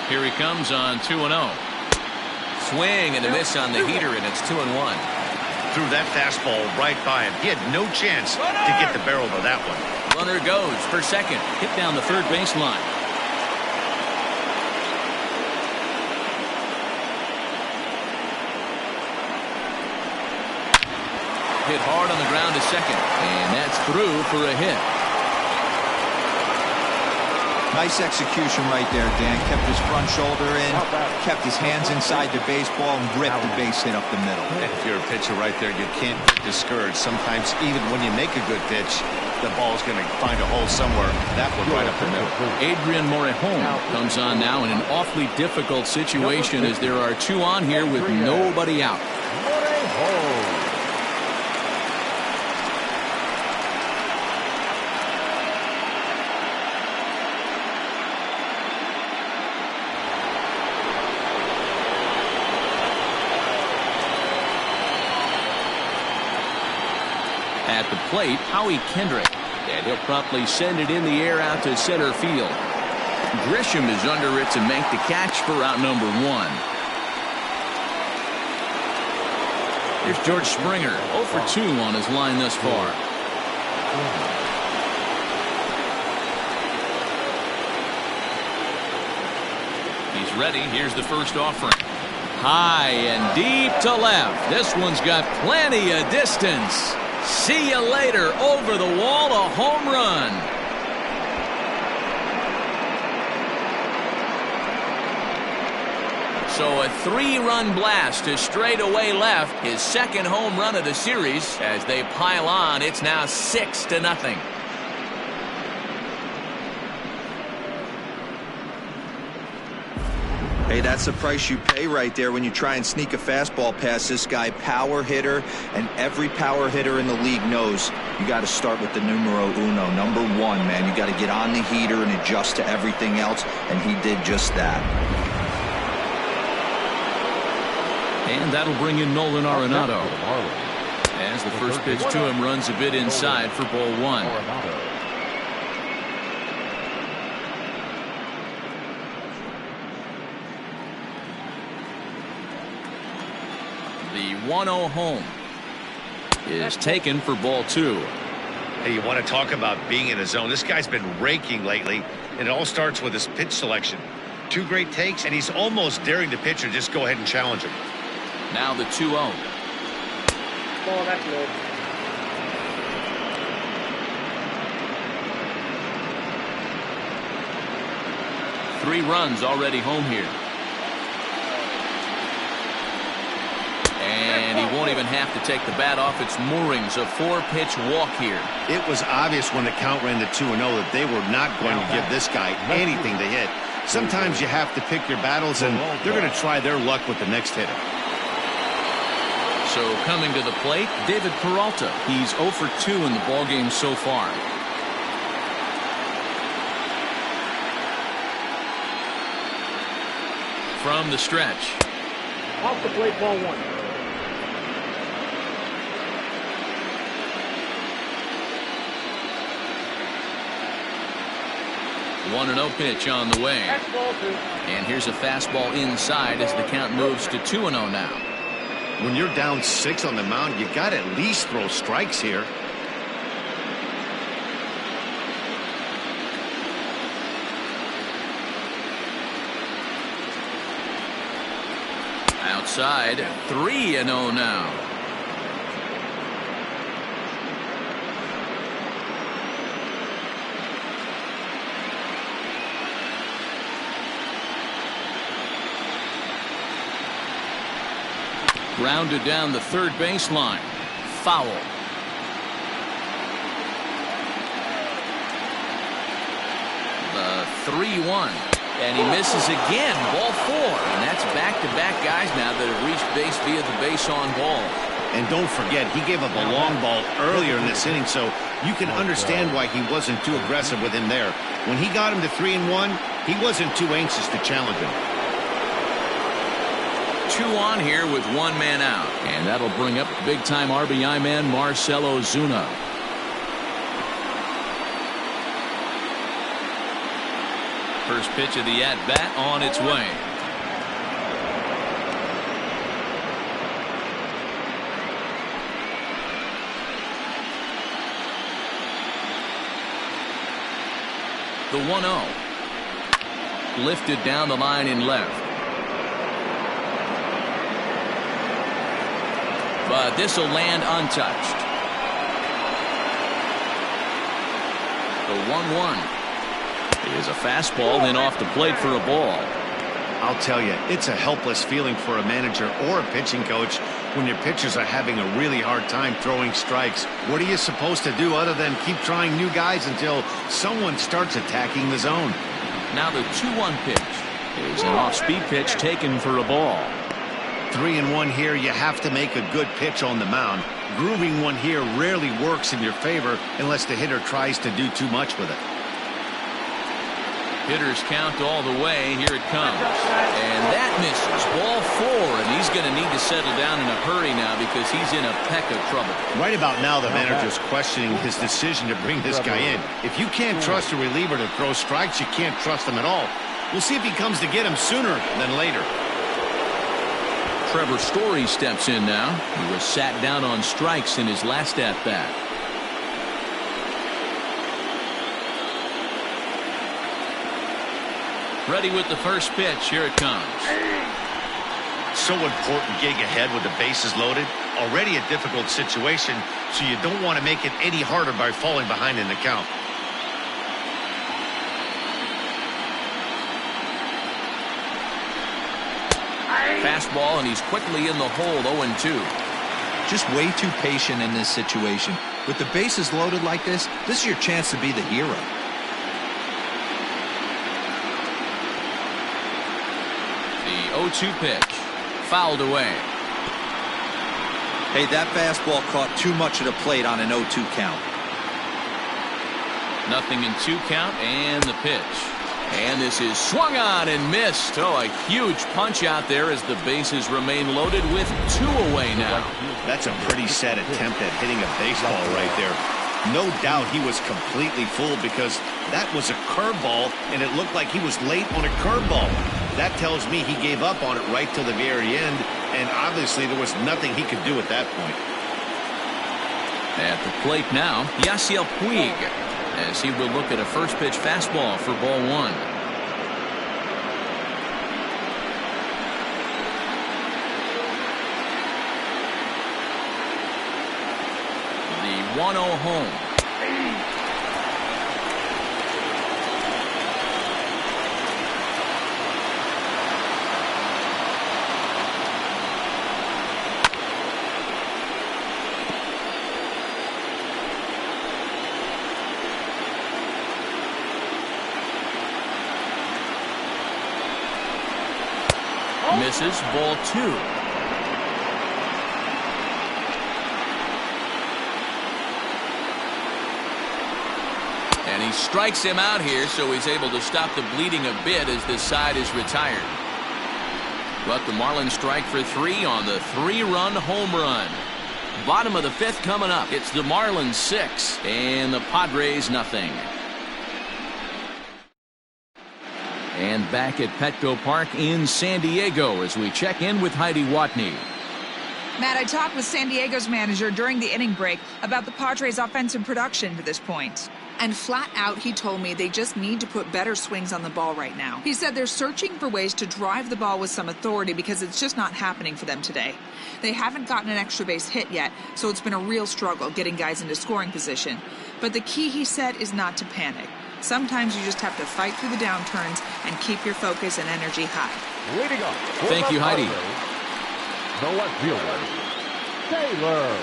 Here he comes on 2-0. Swing and a miss on the heater, and it's 2-1. Threw that fastball right by him. He had no chance to get the barrel to that one. Runner goes for second. Hit down the third baseline. Hit hard on the ground to second, and that's through for a hit. Nice execution right there, Dan. Kept his front shoulder in, kept his hands inside the baseball, and ripped the base hit up the middle. If you're a pitcher right there, you can't get discouraged. Sometimes even when you make a good pitch, the ball's going to find a hole somewhere. That one right up the middle. Adrian Morejon comes on now in an awfully difficult situation as there are 2 on here with nobody out. At the plate, Howie Kendrick, and he'll promptly send it in the air out to center field. Grisham is under it to make the catch for out number 1. Here's George Springer, 0 for 2 on his line thus far. He's ready. Here's the first offering. High and deep to left. This one's got plenty of distance. See you later. Over the wall, a home run. So a 3-run blast to straightaway left. His second home run of the series. As they pile on, it's now 6-0. Hey, that's the price you pay right there when you try and sneak a fastball past this guy. Power hitter, and every power hitter in the league knows you got to start with the numero uno, number 1, man. You got to get on the heater and adjust to everything else, and he did just that. And that'll bring in Nolan Arenado. As the first pitch to him runs a bit inside for ball 1. The 1-0 home is taken for ball 2. Hey, you want to talk about being in a zone. This guy's been raking lately, and it all starts with his pitch selection. 2 great takes, and he's almost daring the pitcher just go ahead and challenge him. Now the 2-0. Ball, that's low. Three runs already home here. And he won't even have to take the bat off its moorings. A 4-pitch walk here. It was obvious when the count ran to 2-0 that they were not going to give this guy anything to hit. Sometimes you have to pick your battles, and they're going to try their luck with the next hitter. So coming to the plate, David Peralta. He's 0 for 2 in the ballgame so far. From the stretch. Off the plate, ball 1. 1-0 pitch on the way. And here's a fastball inside as the count moves to 2-0 now. When you're down 6 on the mound, you got to at least throw strikes here. Outside, 3-0 now. Grounded down the third baseline. Foul. The 3-1. And he misses again. Ball 4. And that's back-to-back guys now that have reached base via the base on ball. And don't forget, he gave up a long ball earlier in this inning, so you can understand why he wasn't too aggressive with him there. When he got him to 3-1, he wasn't too anxious to challenge him. 2 on here with 1 man out. And that'll bring up big-time RBI man Marcell Ozuna. First pitch of the at-bat on its way. The 1-0. Lifted down the line in left. But this will land untouched. The 1-1 is a fastball, then off the plate for a ball. I'll tell you, it's a helpless feeling for a manager or a pitching coach when your pitchers are having a really hard time throwing strikes. What are you supposed to do other than keep trying new guys until someone starts attacking the zone? Now the 2-1 pitch is an off-speed pitch taken for a ball. 3-1 here. You have to make a good pitch on the mound. Grooving one here rarely works in your favor unless the hitter tries to do too much with it. Hitters count all the way. Here it comes. And that misses. Ball 4. And he's going to need to settle down in a hurry now because he's in a peck of trouble. Right about now, the manager's questioning his decision to bring this guy in. If you can't trust a reliever to throw strikes, you can't trust him at all. We'll see if he comes to get him sooner than later. Trevor Story steps in now. He was sat down on strikes in his last at-bat. Ready with the first pitch. Here it comes. So important gig ahead with the bases loaded. Already a difficult situation, so you don't want to make it any harder by falling behind in the count. Fastball, and he's quickly in the hole. 0-2. Just way too patient in this situation. With the bases loaded like this is your chance to be the hero. The 0-2 pitch. Fouled away. Hey, that fastball caught too much of the plate on an 0-2 count. Nothing in 2 count, and the pitch. And this is swung on and missed. Oh, a huge punch out there as the bases remain loaded with 2 away now. That's a pretty sad attempt at hitting a baseball right there. No doubt he was completely fooled because that was a curveball, and it looked like he was late on a curveball. That tells me he gave up on it right till the very end, and obviously there was nothing he could do at that point. At the plate now, Yasiel Puig, as he will look at a first pitch fastball for ball 1. The 1-0 home. Misses. Ball 2. And he strikes him out here, so he's able to stop the bleeding a bit as this side is retired. But the Marlins strike for 3 on the 3-run home run. Bottom of the 5th coming up. It's the Marlins 6 and the Padres nothing. And back at Petco Park in San Diego as we check in with Heidi Watney. Matt, I talked with San Diego's manager during the inning break about the Padres' offensive production to this point. And flat out, he told me they just need to put better swings on the ball right now. He said they're searching for ways to drive the ball with some authority because it's just not happening for them today. They haven't gotten an extra base hit yet, so it's been a real struggle getting guys into scoring position. But the key, he said, is not to panic. Sometimes you just have to fight through the downturns and keep your focus and energy high. Leading up. Thank you, Heidi. The left fielder, Taylor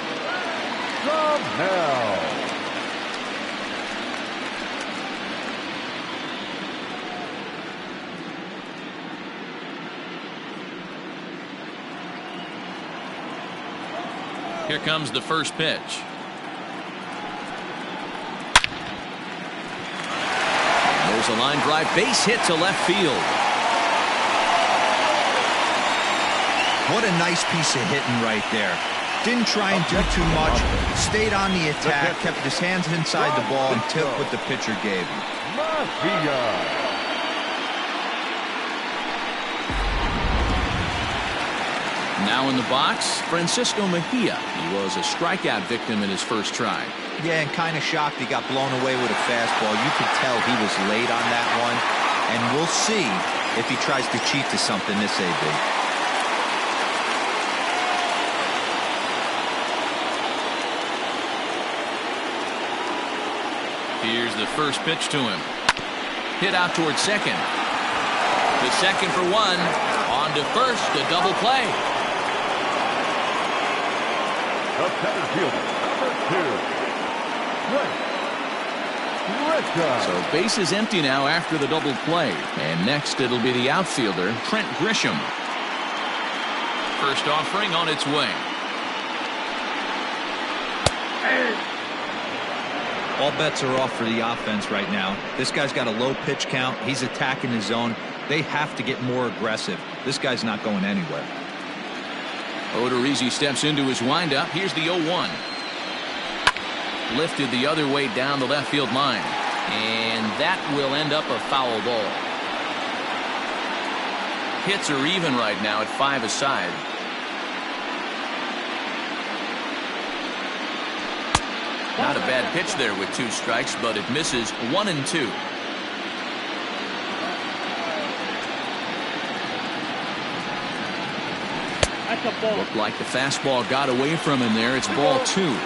Trammell. Here comes the first pitch. There's a line drive, base hit to left field. What a nice piece of hitting right there. Didn't try and do too much. Stayed on the attack, kept his hands inside the ball, and took what the pitcher gave him. Now in the box, Francisco Mejia. He was a strikeout victim in his first try. Yeah, and kind of shocked he got blown away with a fastball. You could tell he was late on that one. And we'll see if he tries to cheat to something this AB. Here's the first pitch to him. Hit out towards second. The second for one. On to first, the double play. The center fielder, number 2, So base is empty now after the double play. And next it'll be the outfielder, Trent Grisham. First offering on its way. All bets are off for the offense right now. This guy's got a low pitch count. He's attacking his zone. They have to get more aggressive. This guy's not going anywhere. Odorizzi steps into his windup. Here's the 0-1. Lifted the other way down the left field line. And that will end up a foul ball. Hits are even right now at 5 aside. Not a bad pitch there with 2 strikes, but it misses 1-2. Looked like the fastball got away from him there. It's ball 2.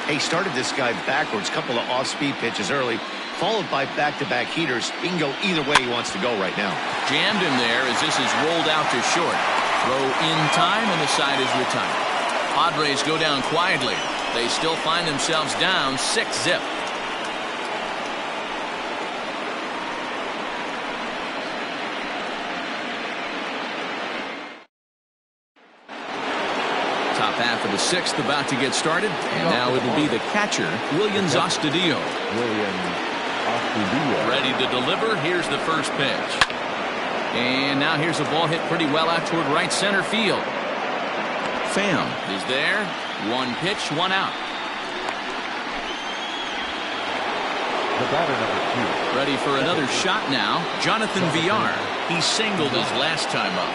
He started this guy backwards, couple of off-speed pitches early, followed by back-to-back heaters. He can go either way he wants to go right now. Jammed him there as this is rolled out to short. Throw in time, and the side is retired. Padres go down quietly. They still find themselves down 6-zip. Top half of the 6th about to get started, and now it'll be the catcher, Willians Astudillo. Ready to deliver. Here's the first pitch. And now here's a ball hit pretty well out toward right center field. Pham is there. 1 pitch, 1 out. The batter, number 2. Ready for another shot now. Jonathan Villar. He singled his last time up.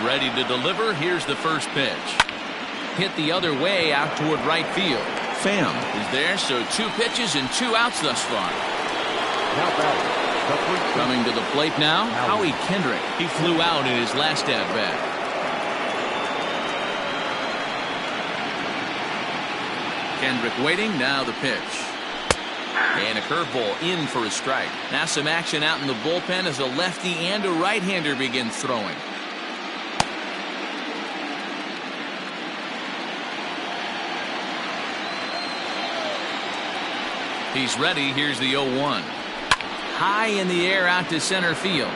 Ready to deliver. Here's the first pitch. Hit the other way out toward right field. Pham is there, so 2 pitches and 2 outs thus far. Now batting. Coming to the plate now, Howie Kendrick. He flew out in his last at-bat. Kendrick waiting, now the pitch. And a curveball in for a strike. Now some action out in the bullpen as a lefty and a right-hander begin throwing. He's ready. Here's the 0-1. High in the air out to center field.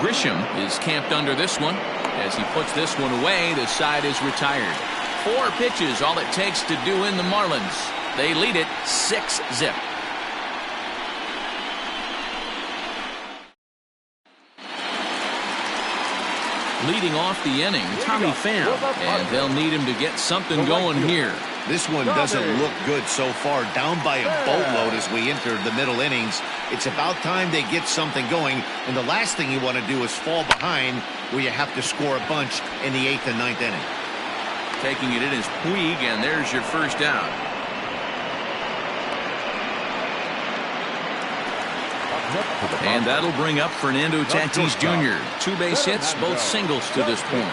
Grisham is camped under this one. As he puts this one away, the side is retired. 4 pitches, all it takes to do in the Marlins. They lead it 6-zip. Leading off the inning, Tommy Pham, and they'll need him to get something going here. This one doesn't look good so far. Down by a boatload as we enter the middle innings. It's about time they get something going, and the last thing you want to do is fall behind where you have to score a bunch in the 8th and 9th inning. Taking it in is Puig, and there's your first down. And that'll bring up Fernando Tatis Jr. 2 base hits, both singles to this point.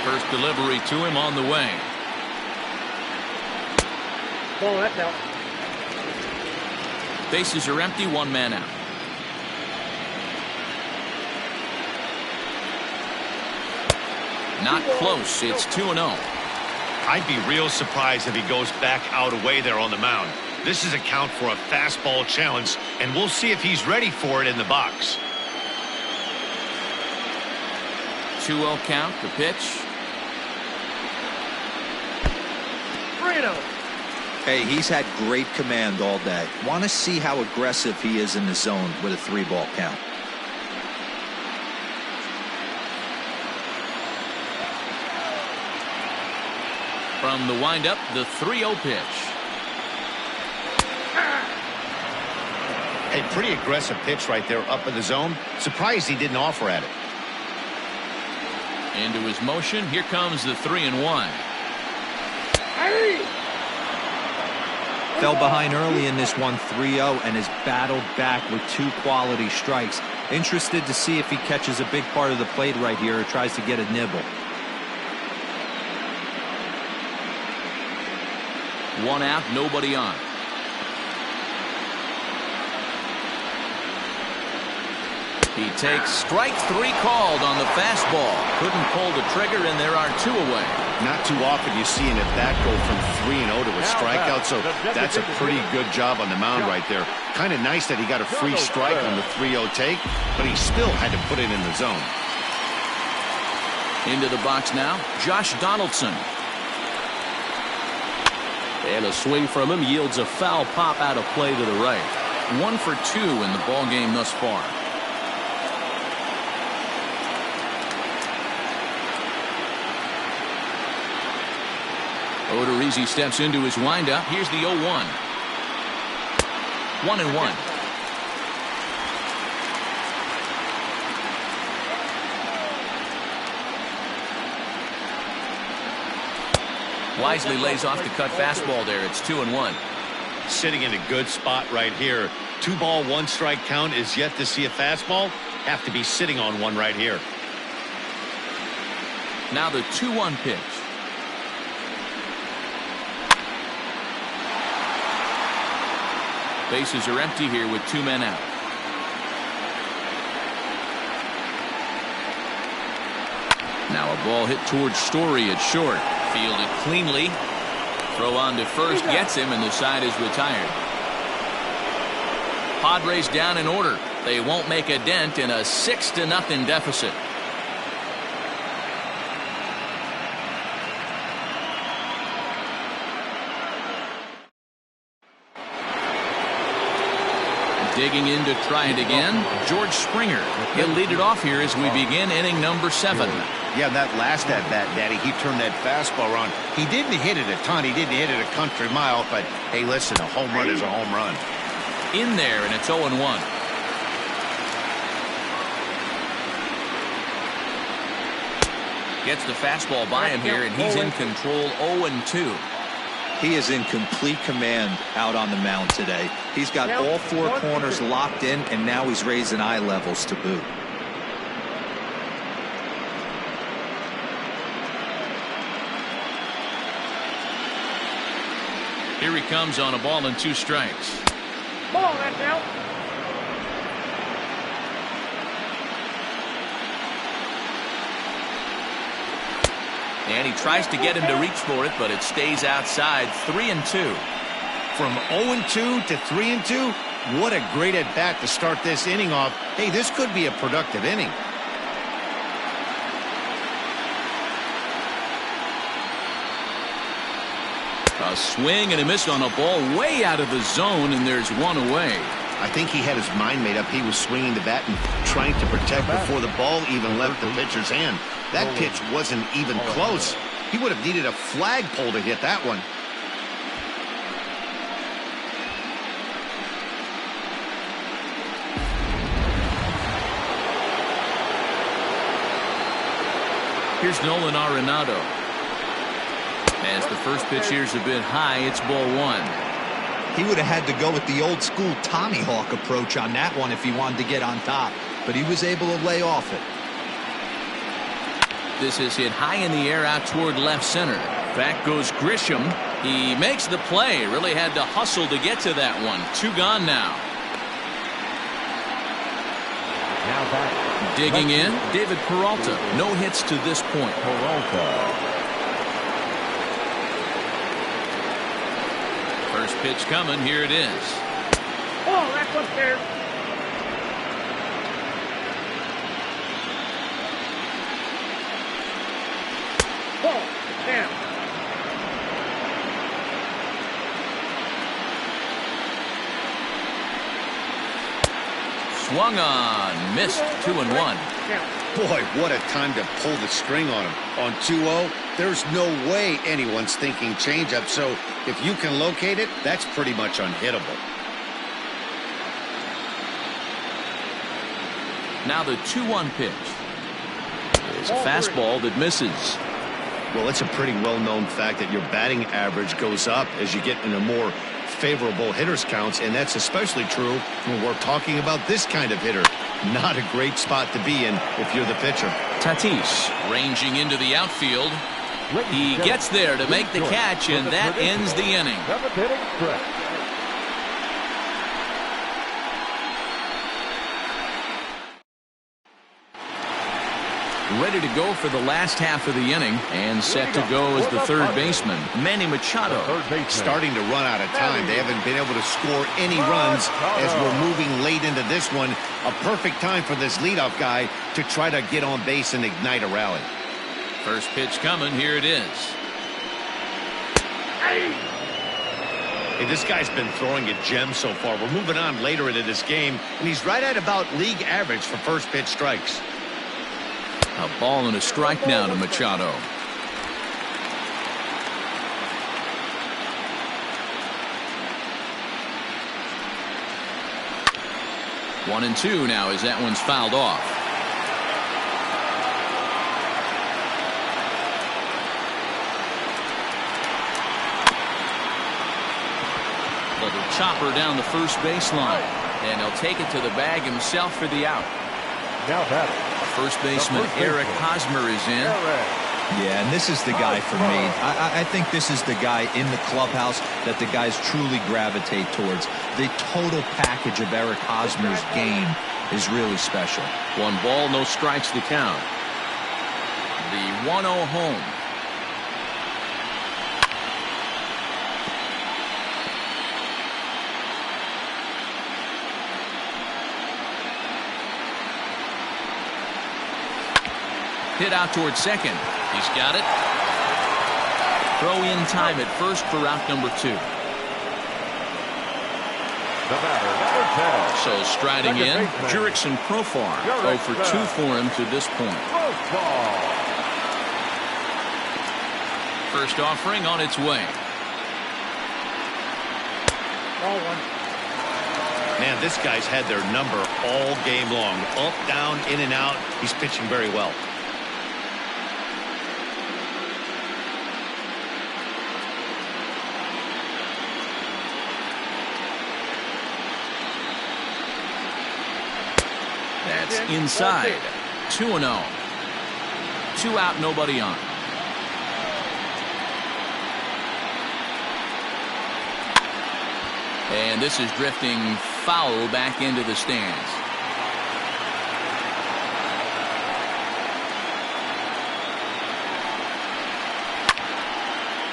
First delivery to him on the way. Ball, that's out. Bases are empty, 1 man out. Not close. It's 2-0. I'd be real surprised if he goes back out away there on the mound. This is a count for a fastball challenge, and we'll see if he's ready for it in the box. 2-0 count, the pitch. 3-0. Hey, he's had great command all day. Want to see how aggressive he is in the zone with a 3-ball count. From the windup, the 3-0 pitch. A pretty aggressive pitch right there up in the zone. Surprised he didn't offer at it. Into his motion. Here comes the 3-1. Hey! Fell behind early in this one 3-0 and has battled back with 2 quality strikes. Interested to see if he catches a big part of the plate right here or tries to get a nibble. 1 out, nobody on. He takes strike 3 called on the fastball. Couldn't pull the trigger, and there are 2 away. Not too often you see an at-bat go from 3-0 to a strikeout, so that's a pretty good job on the mound right there. Kind of nice that he got a free strike on the 3-0 take, but he still had to put it in the zone. Into the box now, Josh Donaldson. And a swing from him yields a foul pop out of play to the right. 1 for 2 in the ball game thus far. Odorizzi steps into his windup. Here's the 0-1. 1-1. Wisely lays off the cut fastball there. It's 2-1. Sitting in a good spot right here. 2-ball, 1-strike count is yet to see a fastball. Have to be sitting on one right here. Now the 2-1 pitch. Bases are empty here with 2 men out. Now a ball hit towards Story at short. Fielded cleanly. Throw on to first gets him, and the side is retired. Padres down in order. They won't make a dent in a 6-0 deficit. Digging in to try it again, George Springer. He'll lead it off here as we begin inning number 7. Yeah, that last at-bat, Daddy, he turned that fastball around. He didn't hit it a ton. He didn't hit it a country mile, but, hey, listen, a home run is a home run. In there, and it's 0-1. Gets the fastball by him here, and he's in control. 0-2. He is in complete command out on the mound today. He's got all 4 corners locked in, and now he's raising eye levels to boot. Here he comes on a ball and 2 strikes. Ball, that's out. And he tries to get him to reach for it, but it stays outside. 3-2. From 0-2 to 3-2, what a great at-bat to start this inning off. Hey, this could be a productive inning. A swing and a miss on a ball way out of the zone, and there's 1 away. I think he had his mind made up. He was swinging the bat and trying to protect before the ball even left the pitcher's hand. That pitch wasn't even close. He would have needed a flagpole to hit that one. Here's Nolan Arenado. As the first pitch here's a bit high, it's ball one. He would have had to go with the old school Tommy Hawk approach on that one if he wanted to get on top, but he was able to lay off it. This is hit high in the air out toward left center. Back goes Grisham. He makes the play. Really had to hustle to get to that one. Two gone now. Now back. Digging in, David Peralta. No hits to this point. Peralta. First pitch coming. Here it is. Oh, that's up there. Oh, damn. Swung on, missed. 2-1. Boy, what a time to pull the string on him. On 2-0, there's no way anyone's thinking changeup, so if you can locate it, that's pretty much unhittable. Now the 2-1 pitch. It's a fastball that misses. Well, it's a pretty well-known fact that your batting average goes up as you get into more favorable hitters counts, and that's especially true when we're talking about this kind of hitter. Not a great spot to be in if you're the pitcher. Tatis ranging into the outfield. He gets there to make the catch, and that ends the inning. Ready to go for the last half of the inning, and set to go as the third baseman, Manny Machado. Starting to run out of time. They haven't been able to score any runs as we're moving late into this one. A perfect time for this leadoff guy to try to get on base and ignite a rally. First pitch coming. Here it is. Hey, this guy's been throwing a gem so far. We're moving on later into this game, and he's right at about league average for first pitch strikes. A ball and a strike now to Machado. One and two now as that one's fouled off. Little chopper down the first baseline, and he'll take it to the bag himself for the out. Now batting. First baseman Eric Hosmer is in. Yeah, and this is the guy for me. I think this is the guy in the clubhouse that the guys truly gravitate towards. The total package of Eric Hosmer's game is really special. 1 ball, no strikes the count. The 1-0 home. Hit out towards second. He's got it. Throw in time at first for out number 2. The batter, number 10. So striding in, Jurickson Profar. 0 for 2 for him to this point. First offering on its way. Ball one. Man, this guy's had their number all game long. Up, down, in and out. He's pitching very well. That's inside. 2-0. 2 out, nobody on. And this is drifting foul back into the stands.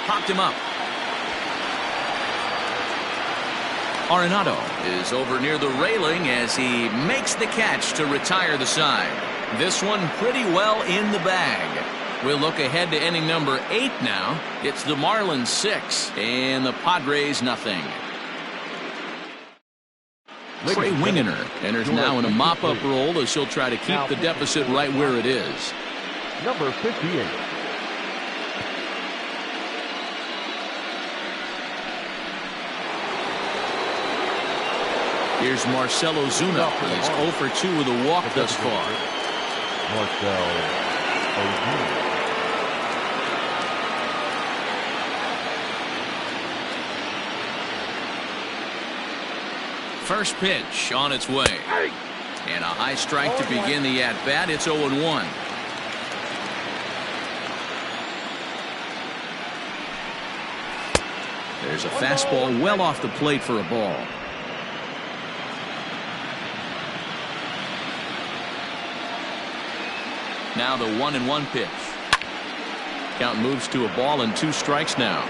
Popped him up. Arenado is over near the railing as he makes the catch to retire the side. This one pretty well in the bag. We'll look ahead to inning number 8 now. It's the Marlins 6 and the Padres nothing. Trey Wingener enters now in a mop-up role as he'll try to keep the deficit right where it is. Number 58. Here's Marcell Ozuna. He's 0 for 2 with a walk thus far. Marcell Ozuna. first pitch on its way. And a high strike to begin the at-bat. It's 0-1. There's a fastball well off the plate for a ball. Now the 1-1 pitch. Count moves to a ball and 2 strikes now.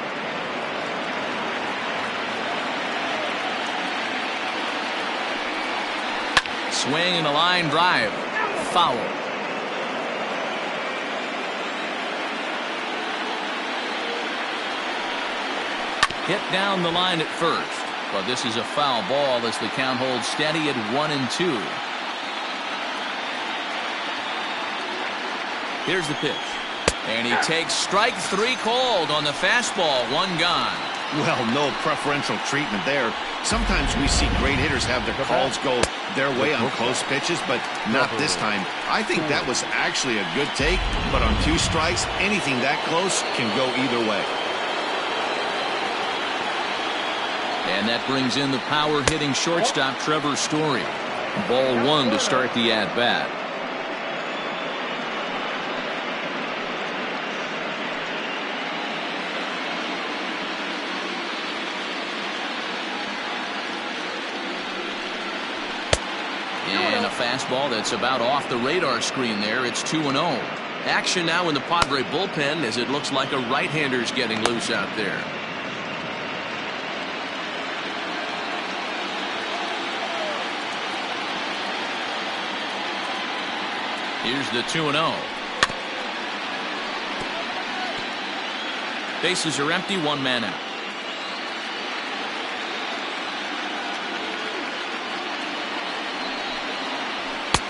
Swing and a line drive. Foul. Hit down the line at first, but this is a foul ball as the count holds steady at 1-2. Here's the pitch. And he takes strike 3 called on the fastball. 1 gone. Well, no preferential treatment there. Sometimes we see great hitters have their calls go their way on close pitches, but not this time. I think that was actually a good take, but on 2 strikes, anything that close can go either way. And that brings in the power-hitting shortstop Trevor Story. Ball 1 to start the at-bat. And a fastball that's about off the radar screen there. It's 2-0. Action now in the Padre bullpen as it looks like a right-hander's getting loose out there. Here's the 2-0. Bases are empty, 1 man out.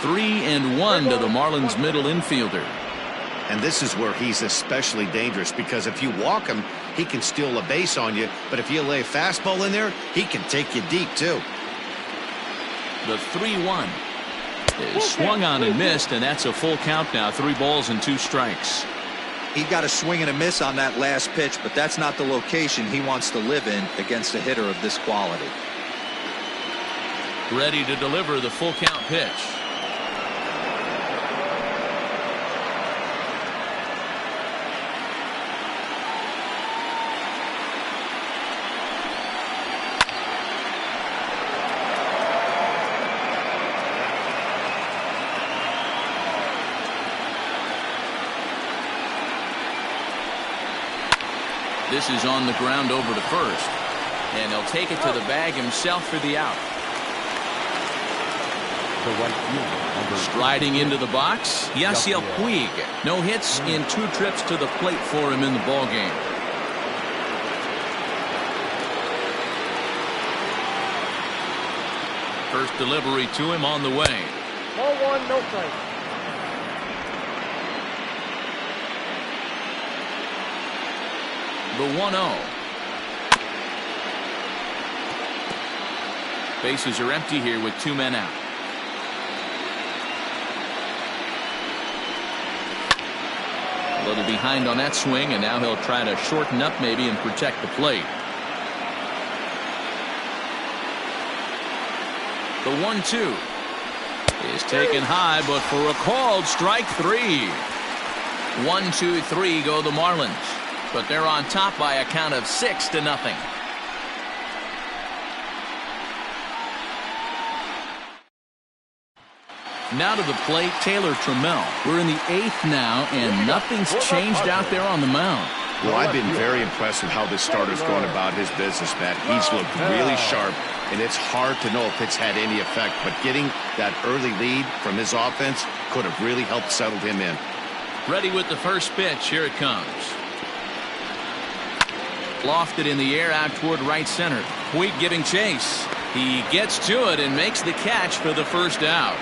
Three and 1 to the Marlins middle infielder. And this is where he's especially dangerous, because if you walk him, he can steal a base on you. But if you lay a fastball in there, he can take you deep, too. The 3-1 is swung on and missed, and that's a full count now. 3 balls and 2 strikes. He got a swing and a miss on that last pitch, but that's not the location he wants to live in against a hitter of this quality. Ready to deliver the full count pitch. This is on the ground over to first. And he'll take it to the bag himself for the out. The right fielder, Striding into the box, Yasiel Puig. No hits in 2 trips to the plate for him in the ballgame. First delivery to him on the way. Ball 1, no strike. The 1-0. Bases are empty here with 2 men out. A little behind on that swing, and now he'll try to shorten up maybe and protect the plate. The 1-2 is taken high, but for a called strike 3. 1-2-3 go the Marlins. But they're on top by a count of 6-0. Now to the plate, Taylor Trammell. We're in the 8th now, and nothing's changed out there on the mound. Well, I've been very impressed with how this starter's going about his business, Matt. He's looked really sharp, and it's hard to know if it's had any effect. But getting that early lead from his offense could have really helped settle him in. Ready with the first pitch. Here it comes. Lofted in the air out toward right center. Puig giving chase. He gets to it and makes the catch for the first out.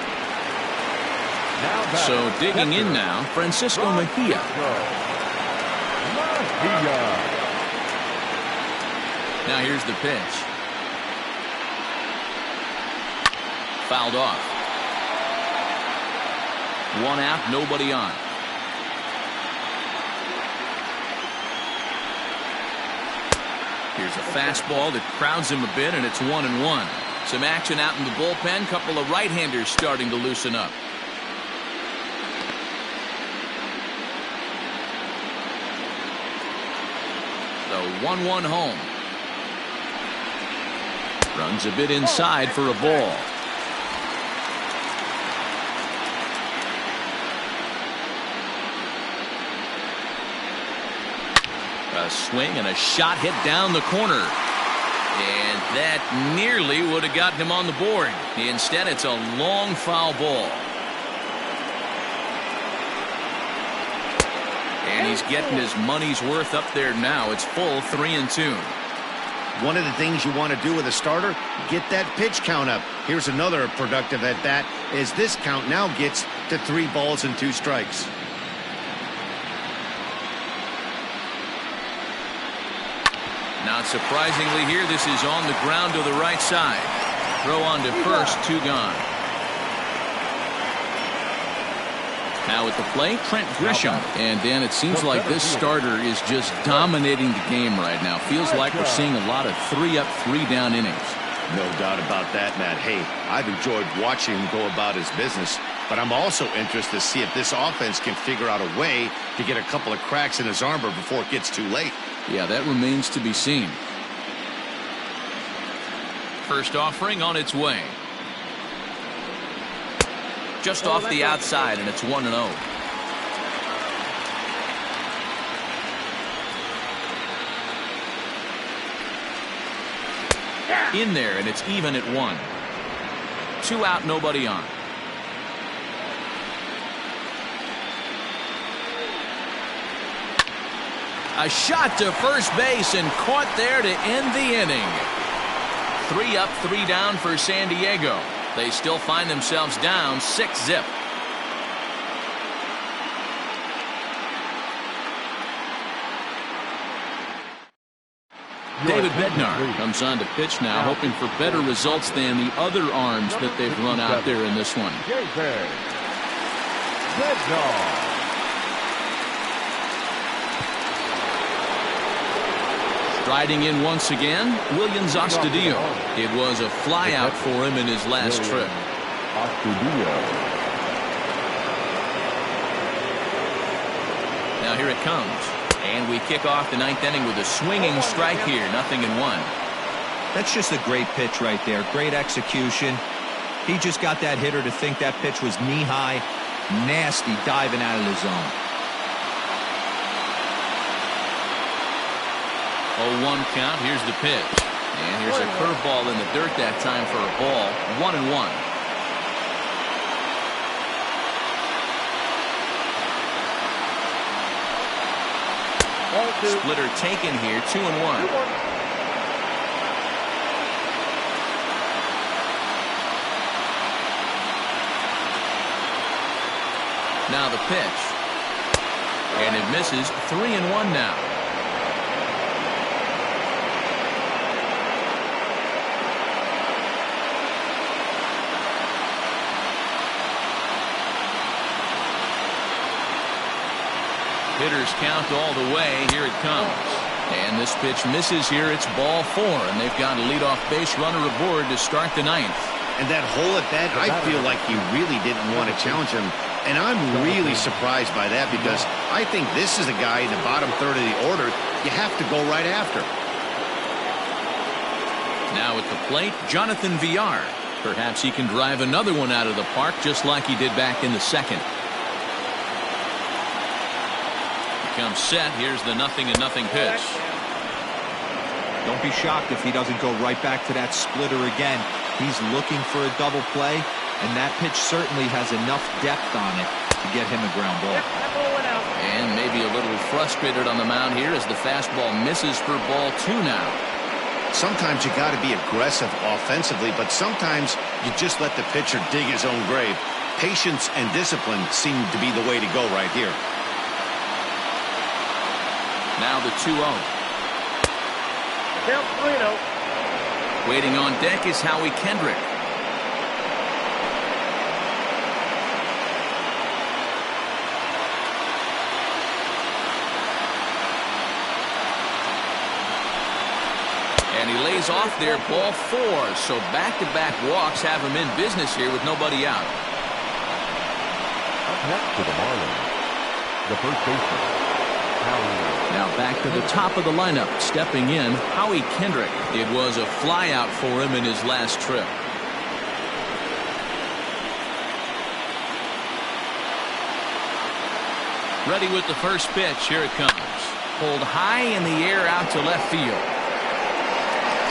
So digging in now, Francisco Mejia. Now here's the pitch. Fouled off. 1 out, nobody on. Here's a fastball that crowds him a bit, and it's 1-1. Some action out in the bullpen. Couple of right-handers starting to loosen up. The 1-1 home. Runs a bit inside for a ball. A swing and a shot hit down the corner. And that nearly would have gotten him on the board. Instead, it's a long foul ball. And he's getting his money's worth up there now. It's full 3-2. One of the things you want to do with a starter, get that pitch count up. Here's another productive at bat as this count now gets to 3 balls and 2 strikes. Not surprisingly here, this is on the ground to the right side. Throw on to first, 2 gone. Now at the plate, Trent Grisham. And Dan, it seems like this starter is just dominating the game right now. Feels like we're seeing a lot of 3-up, 3-down innings. No doubt about that, Matt. Hey, I've enjoyed watching him go about his business, but I'm also interested to see if this offense can figure out a way to get a couple of cracks in his armor before it gets too late. Yeah, that remains to be seen. First offering on its way. Just off the outside, and it's 1-0. In there, and it's even at 1. 2 out, nobody on. A shot to first base and caught there to end the inning. 3 up, 3 down for San Diego. They still find themselves down 6-zip. David Bednar comes on to pitch now, hoping for better results than the other arms that they've run out there in this one. Striding in once again, Williams Astudillo. It was a flyout for him in his last trip. Now here it comes. And we kick off the 9th inning with a swinging strike here. 0-1. That's just a great pitch right there. Great execution. He just got that hitter to think that pitch was knee-high. Nasty diving out of the zone. 0-1 count. Here's the pitch. And here's a curveball in the dirt that time for a ball. 1-1. Splitter taken here. 2-1. Now the pitch. And it misses. 3-1 now. Hitters count all the way. Here it comes. And this pitch misses here. It's ball 4. And they've got a leadoff base runner aboard to start the 9th. And that hole at bat, I feel like he really didn't want to challenge him. And I'm really surprised by that because I think this is a guy in the bottom third of the order you have to go right after. Now at the plate, Jonathan Villar. Perhaps he can drive another one out of the park just like he did back in the 2nd. Comes set. Here's the 0-0 pitch. Don't be shocked if he doesn't go right back to that splitter again. He's looking for a double play, and that pitch certainly has enough depth on it to get him a ground ball. And maybe a little frustrated on the mound here as the fastball misses for ball 2 now. Sometimes you got to be aggressive offensively, but sometimes you just let the pitcher dig his own grave. Patience and discipline seem to be the way to go right here. Now the 2-0. Waiting on deck is Howie Kendrick. And he lays pays off there, ball 4. So back-to-back walks have him in business here with nobody out. Up next to the Marlins, the first baseman, Howie. Now back to the top of the lineup, stepping in, Howie Kendrick. It was a flyout for him in his last trip. Ready with the first pitch. Here it comes. Pulled high in the air out to left field.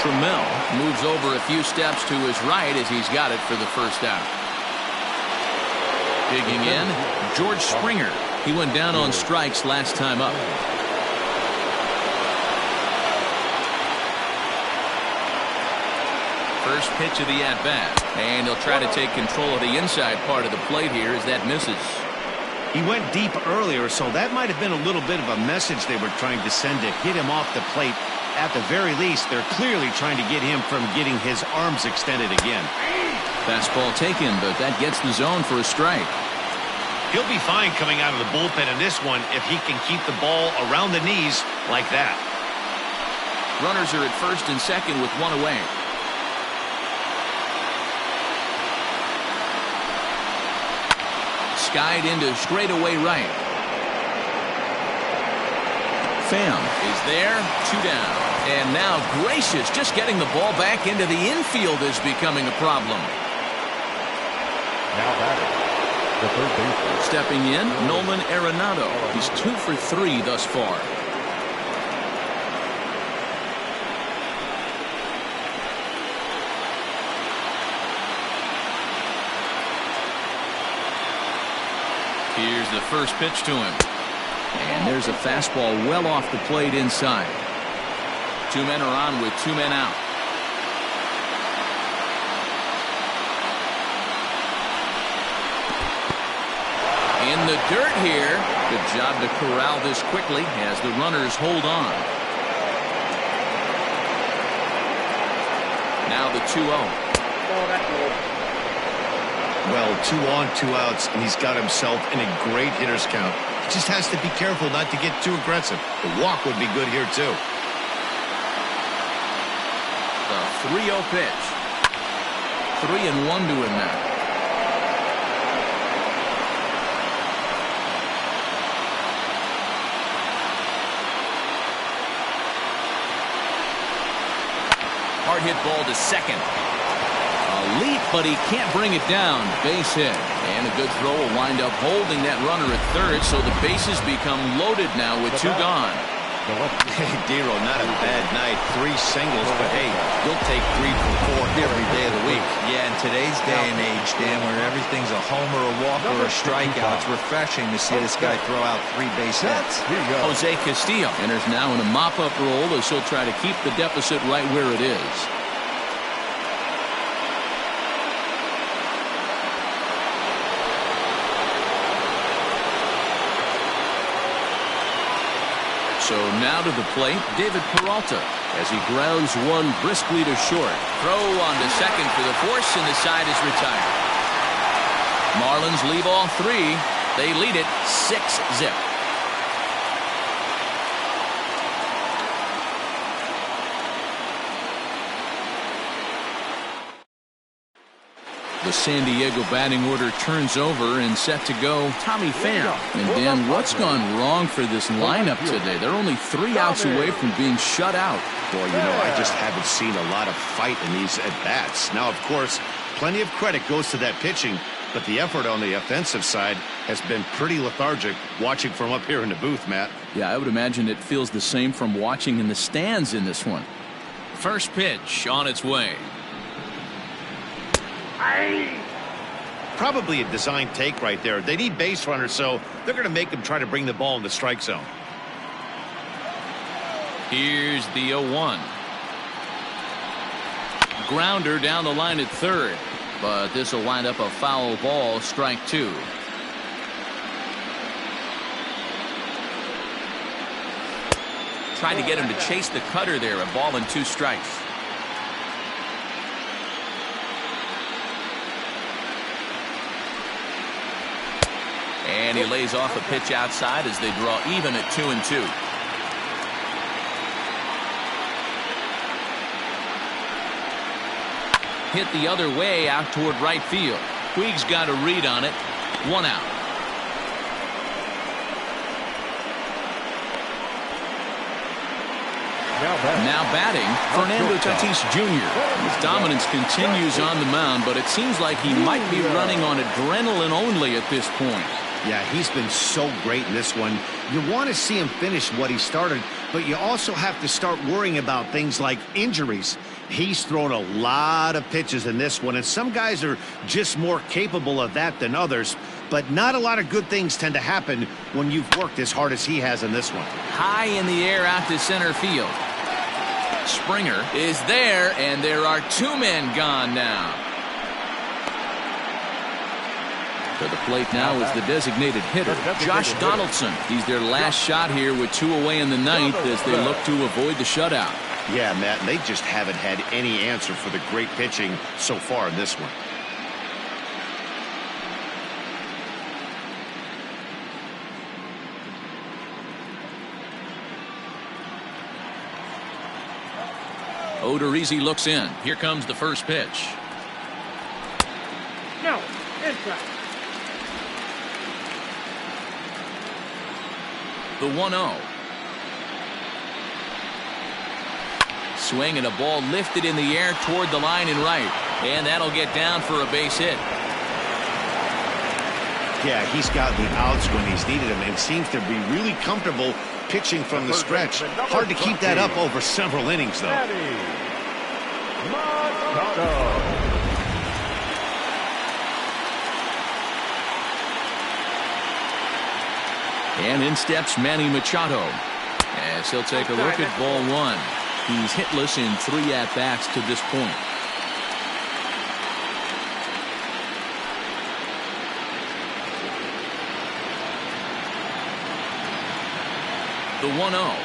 Trammell moves over a few steps to his right as he's got it for the first out. Digging in, George Springer. He went down on strikes last time up. First pitch of the at-bat. And he'll try to take control of the inside part of the plate here as that misses. He went deep earlier, so that might have been a little bit of a message they were trying to send to hit him off the plate. At the very least, they're clearly trying to get him from getting his arms extended again. Fastball taken, but that gets the zone for a strike. He'll be fine coming out of the bullpen in this one if he can keep the ball around the knees like that. Runners are at first and second with one away. Skied into straightaway right. Pham is there, 2 down. And now Gracious just getting the ball back into the infield is becoming a problem. Now batting, the third baseman. Stepping in, Nolan Arenado. He's 2 for 3 thus far. Here's the first pitch to him. And there's a fastball well off the plate inside. 2 men are on with 2 men out. In the dirt here. Good job to corral this quickly as the runners hold on. Now the 2-0. Well, 2 on, 2 outs, and he's got himself in a great hitter's count. He just has to be careful not to get too aggressive. The walk would be good here, too. The 3-0 pitch. 3-1 to him now. Hard hit ball to second. A leap, but he can't bring it down. Base hit. And a good throw will wind up holding that runner at third, so the bases become loaded now with 2 gone. Hey, Dero, not a bad night. 3 singles, but hey, you'll take 3 for 4 every day of the week. Yeah, in today's day and age, Dan, where everything's a homer, a walk, or a strikeout, it's refreshing to see this guy throw out 3 base hits. Jose Castillo enters now in a mop-up role as he'll try to keep the deficit right where it is. So now to the plate, David Peralta, as he grounds one briskly to short. Throw on to second for the force, and the side is retired. Marlins leave all 3. They lead it 6-0. The San Diego batting order turns over and set to go Tommy Pham. And Dan, what's gone wrong for this lineup today? They're only 3 outs away from being shut out. Boy, you know, I just haven't seen a lot of fight in these at-bats. Now, of course, plenty of credit goes to that pitching, but the effort on the offensive side has been pretty lethargic watching from up here in the booth, Matt. Yeah, I would imagine it feels the same from watching in the stands in this one. First pitch on its way. Probably a design take right there. They need base runners, so they're going to make them try to bring the ball in the strike zone. Here's the 0-1. Grounder down the line at third, but this will wind up a foul ball, strike 2. Tried to get him to chase the cutter there, a ball and 2 strikes. And he lays off a pitch outside as they draw even at 2-2. hit the other way out toward right field. Puig's got a read on it. 1 out. Now batting, Fernando Tatis Jr. His dominance continues on the mound, but it seems like he might be running on adrenaline only at this point. Yeah, he's been so great in this one. You want to see him finish what he started, but you also have to start worrying about things like injuries. He's thrown a lot of pitches in this one, and some guys are just more capable of that than others, but not a lot of good things tend to happen when you've worked as hard as he has in this one. High in the air out to center field. Springer is there, and there are 2 men gone now. To the plate now is the designated hitter, Josh Donaldson. He's their last shot here with 2 away in the 9th as they look to avoid the shutout. Yeah, Matt, they just haven't had any answer for the great pitching so far in this one. Odorizzi looks in. Here comes the first pitch. No, inside. The 1-0. Swing and a ball lifted in the air toward the line and right. And that'll get down for a base hit. Yeah, he's gotten the outs when he's needed them and seems to be really comfortable pitching from the stretch. Hard to keep that up over several innings, though. And in steps Manny Machado as he'll take a look at ball 1. He's hitless in 3 at-bats to this point. The 1-0.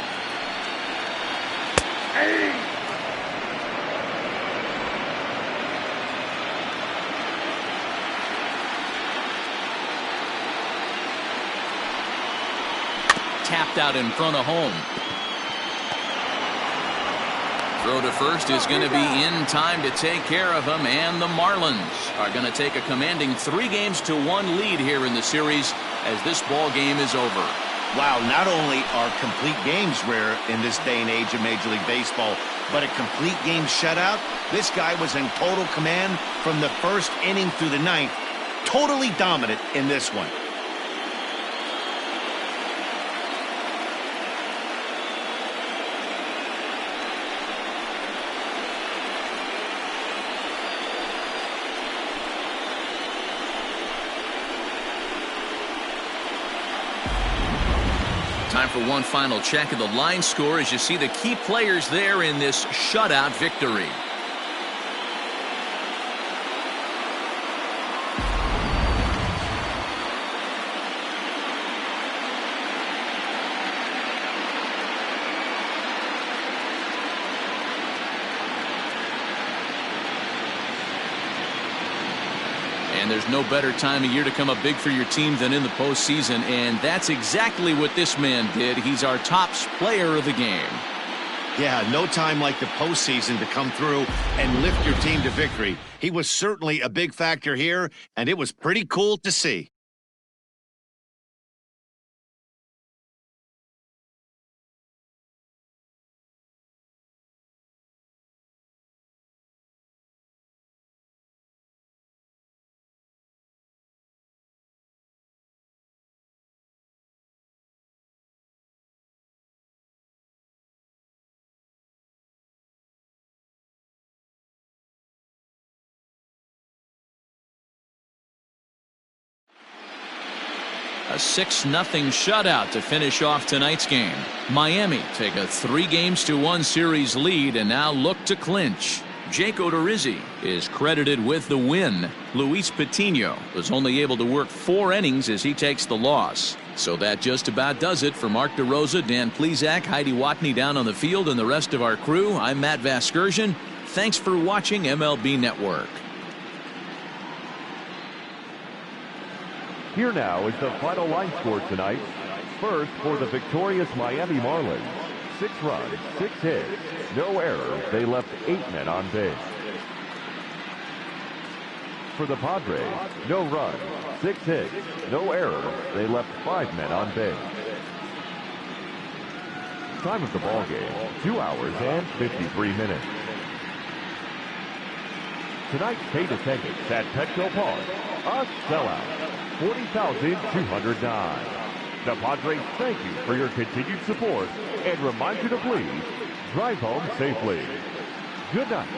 Tapped out in front of home. Throw to first is going to be in time to take care of him, and the Marlins are going to take a commanding 3-1 lead here in the series as this ball game is over. Wow, not only are complete games rare in this day and age of Major League Baseball, but a complete game shutout. This guy was in total command from the first inning through the 9th. Totally dominant in this one. Time for one final check of the line score as you see the key players there in this shutout victory. And there's no better time of year to come up big for your team than in the postseason, and that's exactly what this man did. He's our top player of the game. Yeah, no time like the postseason to come through and lift your team to victory. He was certainly a big factor here, and it was pretty cool to see. A 6-0 shutout to finish off tonight's game. Miami take a 3-1 series lead and now look to clinch. Jake Odorizzi is credited with the win. Luis Patino was only able to work 4 innings as he takes the loss. So that just about does it for Mark DeRosa, Dan Plesac, Heidi Watney down on the field, and the rest of our crew. I'm Matt Vasgersian. Thanks for watching MLB Network. Here now is the final line score tonight. First, for the victorious Miami Marlins, 6 runs, 6 hits, no errors. They left 8 men on base. For the Padres, no runs, 6 hits, no errors. They left 5 men on base. Time of the ball game, 2 hours and 53 minutes. Tonight's paid attendance at Petco Park, a sellout, 40,209. The Padres thank you for your continued support and remind you to please drive home safely. Good night.